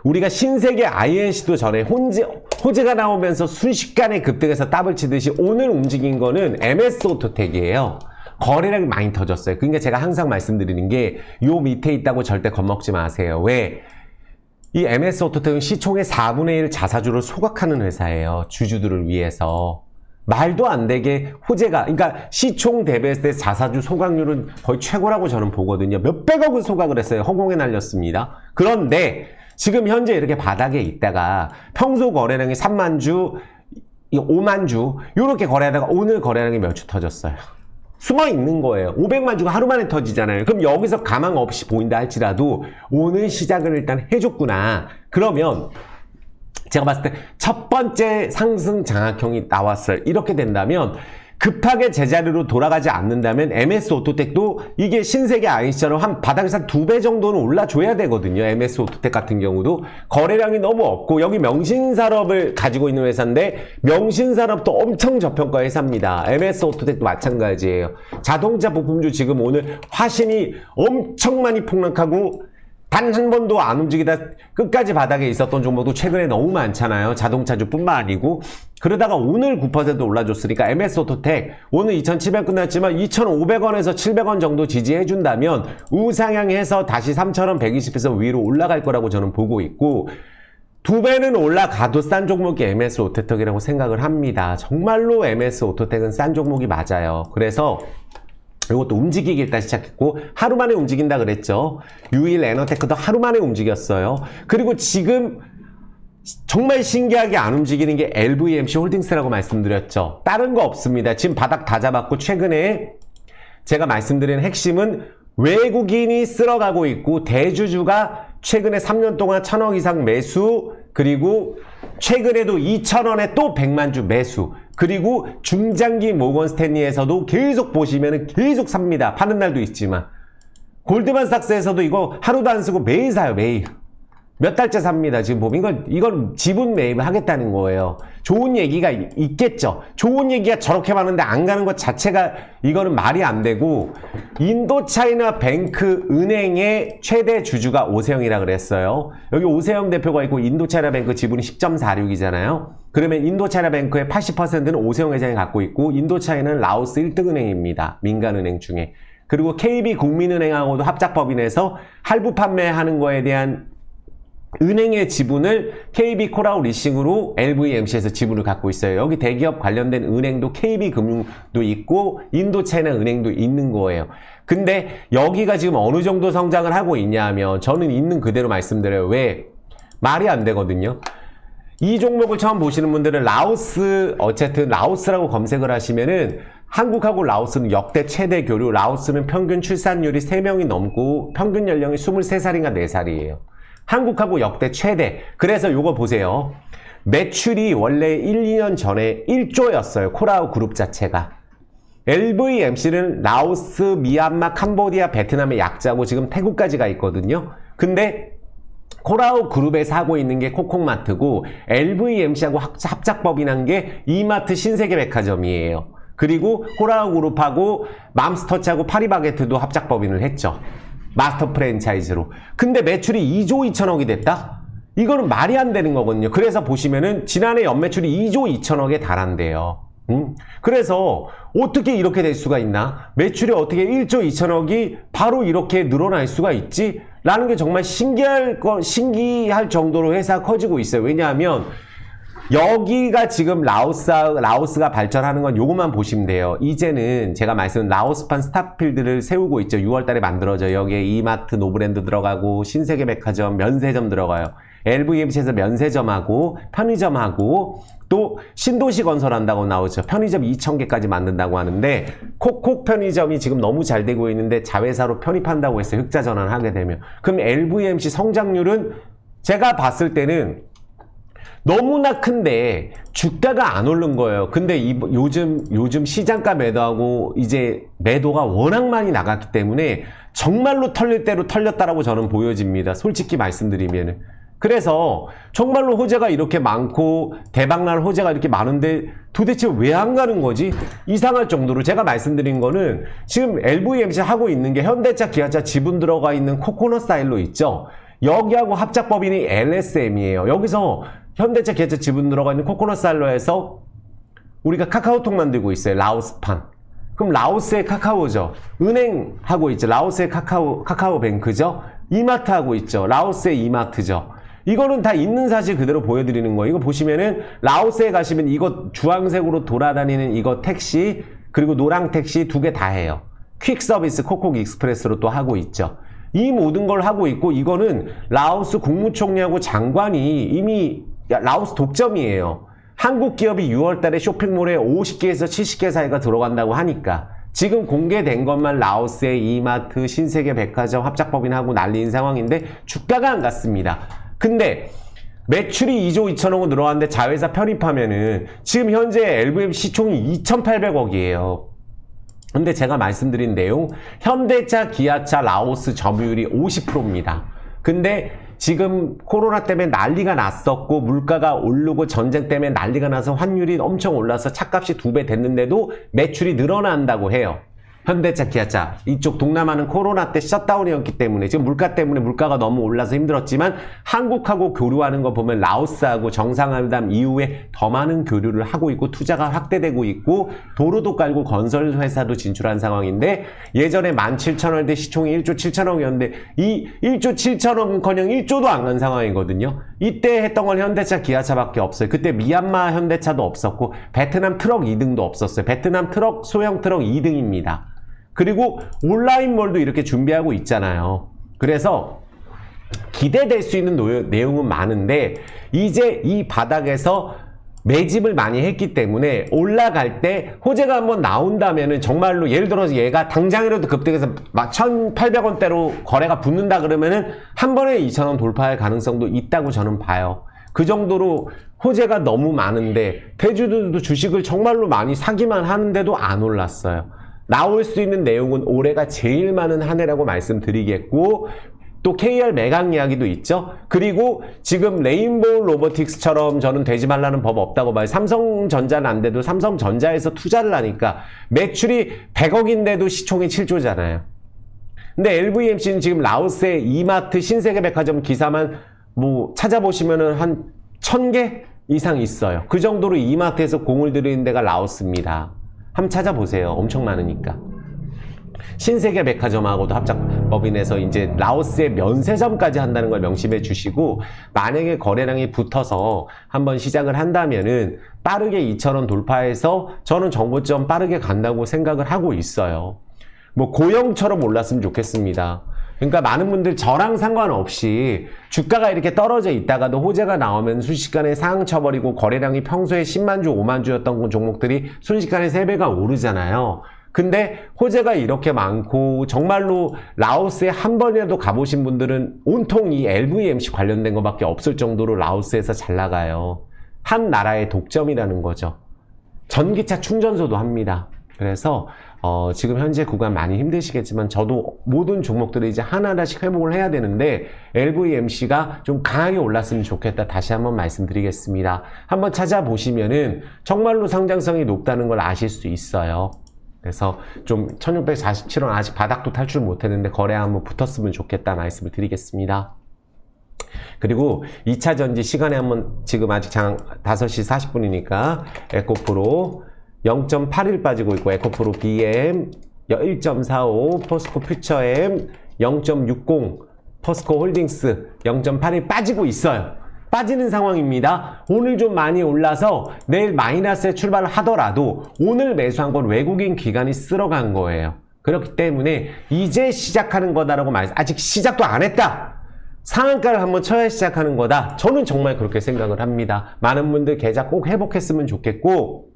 A: 우리가 신세계 INC도 전에 호재가 나오면서 순식간에 급등해서 더블 치듯이 오늘 움직인 거는 MS 오토텍이에요. 거래량이 많이 터졌어요. 그러니까 제가 항상 말씀드리는 게 요 밑에 있다고 절대 겁먹지 마세요. 왜? 이 MS 오토텍은 시총의 4분의 1 자사주를 소각하는 회사예요. 주주들을 위해서. 말도 안 되게 호재가, 그러니까 시총 대비했을 때 자사주 소각률은 거의 최고라고 저는 보거든요. 몇백억을 소각을 했어요. 허공에 날렸습니다. 그런데 지금 현재 이렇게 바닥에 있다가 평소 거래량이 3만 주, 5만 주 이렇게 거래하다가 오늘 거래량이 몇 주 터졌어요. 숨어 있는 거예요. 500만 주가 하루 만에 터지잖아요. 그럼 여기서 가망 없이 보인다 할지라도 오늘 시작을 일단 해줬구나. 그러면 제가 봤을 때 첫 번째 상승 장악형이 나왔어요. 이렇게 된다면 급하게 제자리로 돌아가지 않는다면 MS 오토텍도 이게 신세계 IC처럼 한 바닥에서 한 2배 정도는 올라줘야 되거든요. MS 오토텍 같은 경우도 거래량이 너무 없고, 여기 명신산업을 가지고 있는 회사인데 명신산업도 엄청 저평가 회사입니다. MS 오토텍도 마찬가지예요. 자동차 부품주 지금 오늘 화신이 엄청 많이 폭락하고 단 한 번도 안 움직이다 끝까지 바닥에 있었던 종목도 최근에 너무 많잖아요. 자동차주뿐만 아니고. 그러다가 오늘 9% 올라줬으니까 MS 오토텍 오늘 2,700 끝났지만 2,500원에서 700원 정도 지지해준다면 우상향해서 다시 3,000원 120에서 위로 올라갈 거라고 저는 보고 있고, 2배는 올라가도 싼 종목이 MS 오토텍이라고 생각을 합니다. 정말로 MS 오토텍은 싼 종목이 맞아요. 그래서 이것도 움직이기 일단 시작했고, 하루 만에 움직인다 그랬죠. 유일 에너테크도 하루 만에 움직였어요. 그리고 지금 정말 신기하게 안 움직이는 게 LVMC 홀딩스라고 말씀드렸죠. 다른 거 없습니다. 지금 바닥 다 잡았고, 최근에 제가 말씀드린 핵심은 외국인이 쓸어가고 있고, 대주주가 최근에 3년 동안 1,000억 이상 매수, 그리고 최근에도 2,000원에 또 100만 주 매수, 그리고 중장기 모건 스탠리에서도 계속 보시면은 계속 삽니다. 파는 날도 있지만. 골드만삭스에서도 이거 하루도 안 쓰고 매일 사요, 매일. 몇 달째 삽니다. 지금 보면 이건 지분 매입을 하겠다는 거예요. 좋은 얘기가 있겠죠. 좋은 얘기가 저렇게 많은데 안 가는 것 자체가 이거는 말이 안 되고, 인도차이나 뱅크 은행의 최대 주주가 오세영이라 그랬어요. 여기 오세영 대표가 있고 인도차이나 뱅크 지분이 10.46이잖아요. 그러면 인도차이나 뱅크의 80%는 오세영 회장이 갖고 있고, 인도차이나는 라오스 1등 은행입니다. 민간은행 중에. 그리고 KB국민은행하고도 합작법인에서 할부 판매하는 거에 대한 은행의 지분을 KB 코라우 리싱으로 LVMC에서 지분을 갖고 있어요. 여기 대기업 관련된 은행도 KB금융도 있고 인도차이나 은행도 있는 거예요. 근데 여기가 지금 어느 정도 성장을 하고 있냐 하면 저는 있는 그대로 말씀드려요. 왜? 말이 안 되거든요. 이 종목을 처음 보시는 분들은 라오스, 어쨌든 라오스라고 검색을 하시면은 한국하고 라오스는 역대 최대 교류, 라오스는 평균 출산율이 3명이 넘고 평균 연령이 23살인가 4살이에요. 한국하고 역대 최대. 그래서 요거 보세요. 매출이 원래 1, 2년 전에 1조였어요. 코라우 그룹 자체가. LVMC는 라오스, 미얀마, 캄보디아, 베트남의 약자고 지금 태국까지 가 있거든요. 근데 코라우 그룹에서 하고 있는 게 코콕마트고, LVMC하고 합작법인한 게 이마트 신세계백화점이에요. 그리고 코라우 그룹하고 맘스터치하고 파리바게트도 합작법인을 했죠. 마스터 프랜차이즈로. 근데 매출이 2조 2천억이 됐다? 이거는 말이 안 되는 거거든요. 그래서 보시면은 지난해 연매출이 2조 2천억에 달한대요. 그래서 어떻게 이렇게 될 수가 있나? 매출이 어떻게 1조 2천억이 바로 이렇게 늘어날 수가 있지? 라는 게 정말 신기할 정도로 회사가 커지고 있어요. 왜냐하면 여기가 지금 라오스가 발전하는 건 요것만 보시면 돼요. 이제는 제가 말씀드린 라오스판 스타필드를 세우고 있죠. 6월 달에 만들어져요. 여기에 이마트, 노브랜드 들어가고 신세계백화점, 면세점 들어가요. LVMC에서 면세점하고 편의점하고 또 신도시 건설한다고 나오죠. 편의점 2,000개까지 만든다고 하는데 콕콕 편의점이 지금 너무 잘 되고 있는데 자회사로 편입한다고 했어요. 흑자 전환하게 되면. 그럼 LVMC 성장률은 제가 봤을 때는 너무나 큰데 주가가 안 오른 거예요. 근데 요즘 시장가 매도하고 이제 매도가 워낙 많이 나갔기 때문에 정말로 털릴 대로 털렸다라고 저는 보여집니다. 솔직히 말씀드리면은. 그래서 정말로 호재가 이렇게 많고 대박날 호재가 이렇게 많은데 도대체 왜 안 가는 거지? 이상할 정도로 제가 말씀드린 거는 지금 LVMC 하고 있는 게 현대차, 기아차 지분 들어가 있는 코코넛 사일로 있죠. 여기하고 합작법인이 LSM이에요. 여기서 현대차, 기아차 지분 들어가 있는 코코넛 사일로에서 우리가 카카오톡 만들고 있어요. 라오스판. 그럼 라오스의 카카오죠. 은행 하고 있죠. 라오스의 카카오뱅크죠. 이마트 하고 있죠. 라오스의 이마트죠. 이거는 다 있는 사실 그대로 보여드리는 거예요. 이거 보시면은 라오스에 가시면 이거 주황색으로 돌아다니는 이거 택시 그리고 노랑 택시 두 개 다 해요. 퀵 서비스 코콕 익스프레스로 또 하고 있죠. 이 모든 걸 하고 있고 이거는 라오스 국무총리하고 장관이 이미 라오스 독점이에요. 한국 기업이 6월 달에 쇼핑몰에 50개에서 70개 사이가 들어간다고 하니까 지금 공개된 것만 라오스의 이마트, 신세계백화점, 합작법인하고 난리인 상황인데 주가가 안 갔습니다. 근데 매출이 2조 2천억으로 늘어났는데 자회사 편입하면은 지금 현재 LVM 시총이 2,800억이에요. 근데 제가 말씀드린 내용 현대차, 기아차, 라오스 점유율이 50%입니다. 근데 지금 코로나 때문에 난리가 났었고 물가가 오르고 전쟁 때문에 난리가 나서 환율이 엄청 올라서 차값이 2배 됐는데도 매출이 늘어난다고 해요. 현대차, 기아차 이쪽 동남아는 코로나 때 셧다운이었기 때문에 지금 물가 때문에 물가가 너무 올라서 힘들었지만 한국하고 교류하는 거 보면 라오스하고 정상회담 이후에 더 많은 교류를 하고 있고 투자가 확대되고 있고 도로도 깔고 건설 회사도 진출한 상황인데 예전에 17,000원대 시총이 1조 7천억이었는데 이 1조 7천억은커녕 1조도 안 간 상황이거든요. 이때 했던 건 현대차, 기아차밖에 없어요. 그때 미얀마 현대차도 없었고 베트남 트럭 2등도 없었어요. 베트남 트럭 소형 트럭 2등입니다. 그리고 온라인몰도 이렇게 준비하고 있잖아요. 그래서 기대될 수 있는 내용은 많은데 이제 이 바닥에서 매집을 많이 했기 때문에 올라갈 때 호재가 한번 나온다면은 정말로 예를 들어서 얘가 당장이라도 급등해서 막 1,800원대로 거래가 붙는다 그러면은 한 번에 2,000원 돌파할 가능성도 있다고 저는 봐요. 그 정도로 호재가 너무 많은데 대주들도 주식을 정말로 많이 사기만 하는데도 안 올랐어요. 나올 수 있는 내용은 올해가 제일 많은 한 해라고 말씀드리겠고 또 KR 매각 이야기도 있죠. 그리고 지금 레인보우 로보틱스처럼 저는 되지 말라는 법 없다고 봐요. 삼성전자는 안 돼도 삼성전자에서 투자를 하니까 매출이 100억인데도 시총이 7조잖아요. 근데 LVMC는 지금 라오스의 이마트, 신세계백화점 기사만 뭐 찾아보시면은 한 1,000개 이상 있어요. 그 정도로 이마트에서 공을 들이는 데가 라오스입니다. 한번 찾아보세요. 엄청 많으니까. 신세계백화점하고도 합작법인에서 이제 라오스의 면세점까지 한다는 걸 명심해 주시고 만약에 거래량이 붙어서 한번 시작을 한다면은 빠르게 2,000원 돌파해서 저는 정보점 빠르게 간다고 생각을 하고 있어요. 뭐 고영처럼 올랐으면 좋겠습니다. 그러니까 많은 분들 저랑 상관없이 주가가 이렇게 떨어져 있다가도 호재가 나오면 순식간에 상향 쳐버리고 거래량이 평소에 10만 주, 5만 주였던 종목들이 순식간에 3배가 오르잖아요. 근데 호재가 이렇게 많고 정말로 라오스에 한 번이라도 가보신 분들은 온통 이 LVMC 관련된 것밖에 없을 정도로 라오스에서 잘 나가요. 한 나라의 독점이라는 거죠. 전기차 충전소도 합니다. 그래서 지금 현재 구간 많이 힘드시겠지만 저도 모든 종목들을 이제 하나하나씩 회복을 해야 되는데 LVMC가 좀 강하게 올랐으면 좋겠다 다시 한번 말씀드리겠습니다. 한번 찾아보시면은 정말로 상장성이 높다는 걸 아실 수 있어요. 그래서 좀 1647원 아직 바닥도 탈출 못했는데 거래 한번 붙었으면 좋겠다 말씀을 드리겠습니다. 그리고 2차 전지 시간에 한번 지금 아직 장 5시 40분이니까 에코프로 0.81 빠지고 있고, 에코프로 BM 1.45, 포스코 퓨처엠 0.60, 포스코 홀딩스 0.81 빠지고 있어요. 빠지는 상황입니다. 오늘 좀 많이 올라서 내일 마이너스에 출발을 하더라도 오늘 매수한 건 외국인 기관이 쓸어간 거예요. 그렇기 때문에 이제 시작하는 거다라고 아직 시작도 안 했다. 상한가를 한번 쳐야 시작하는 거다. 저는 정말 그렇게 생각을 합니다. 많은 분들 계좌 꼭 회복했으면 좋겠고,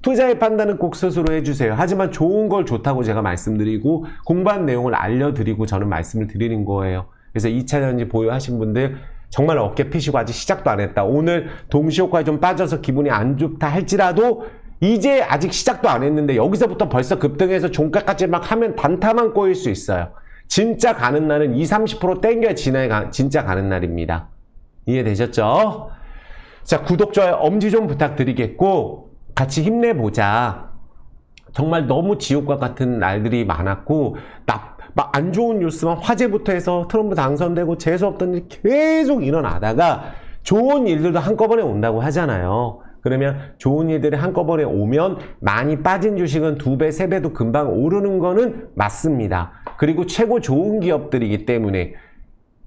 A: 투자의 판단은 꼭 스스로 해주세요. 하지만 좋은 걸 좋다고 제가 말씀드리고 공부한 내용을 알려드리고 저는 말씀을 드리는 거예요. 그래서 2차전지 보유하신 분들 정말 어깨 피시고 아직 시작도 안 했다. 오늘 동시효과에 좀 빠져서 기분이 안 좋다 할지라도 이제 아직 시작도 안 했는데 여기서부터 벌써 급등해서 종가까지 막 하면 단타만 꼬일 수 있어요. 진짜 가는 날은 20-30% 땡겨 진짜 가는 날입니다. 이해되셨죠? 자, 구독, 좋아요, 엄지 좀 부탁드리겠고 같이 힘내보자. 정말 너무 지옥과 같은 날들이 많았고 막 안 좋은 뉴스만 화제부터 해서 트럼프 당선되고 재수없던 일이 계속 일어나다가 좋은 일들도 한꺼번에 온다고 하잖아요. 그러면 좋은 일들이 한꺼번에 오면 많이 빠진 주식은 2배, 3배도 금방 오르는 거는 맞습니다. 그리고 최고 좋은 기업들이기 때문에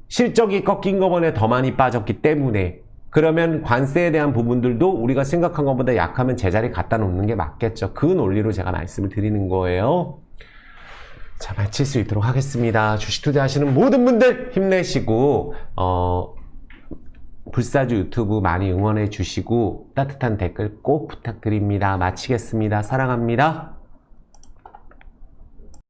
A: 실적이 꺾인 거번에 더 많이 빠졌기 때문에 그러면 관세에 대한 부분들도 우리가 생각한 것보다 약하면 제자리 갖다 놓는 게 맞겠죠. 그 논리로 제가 말씀을 드리는 거예요. 자, 마칠 수 있도록 하겠습니다. 주식 투자하시는 모든 분들 힘내시고 불사조 유튜브 많이 응원해 주시고 따뜻한 댓글 꼭 부탁드립니다. 마치겠습니다. 사랑합니다.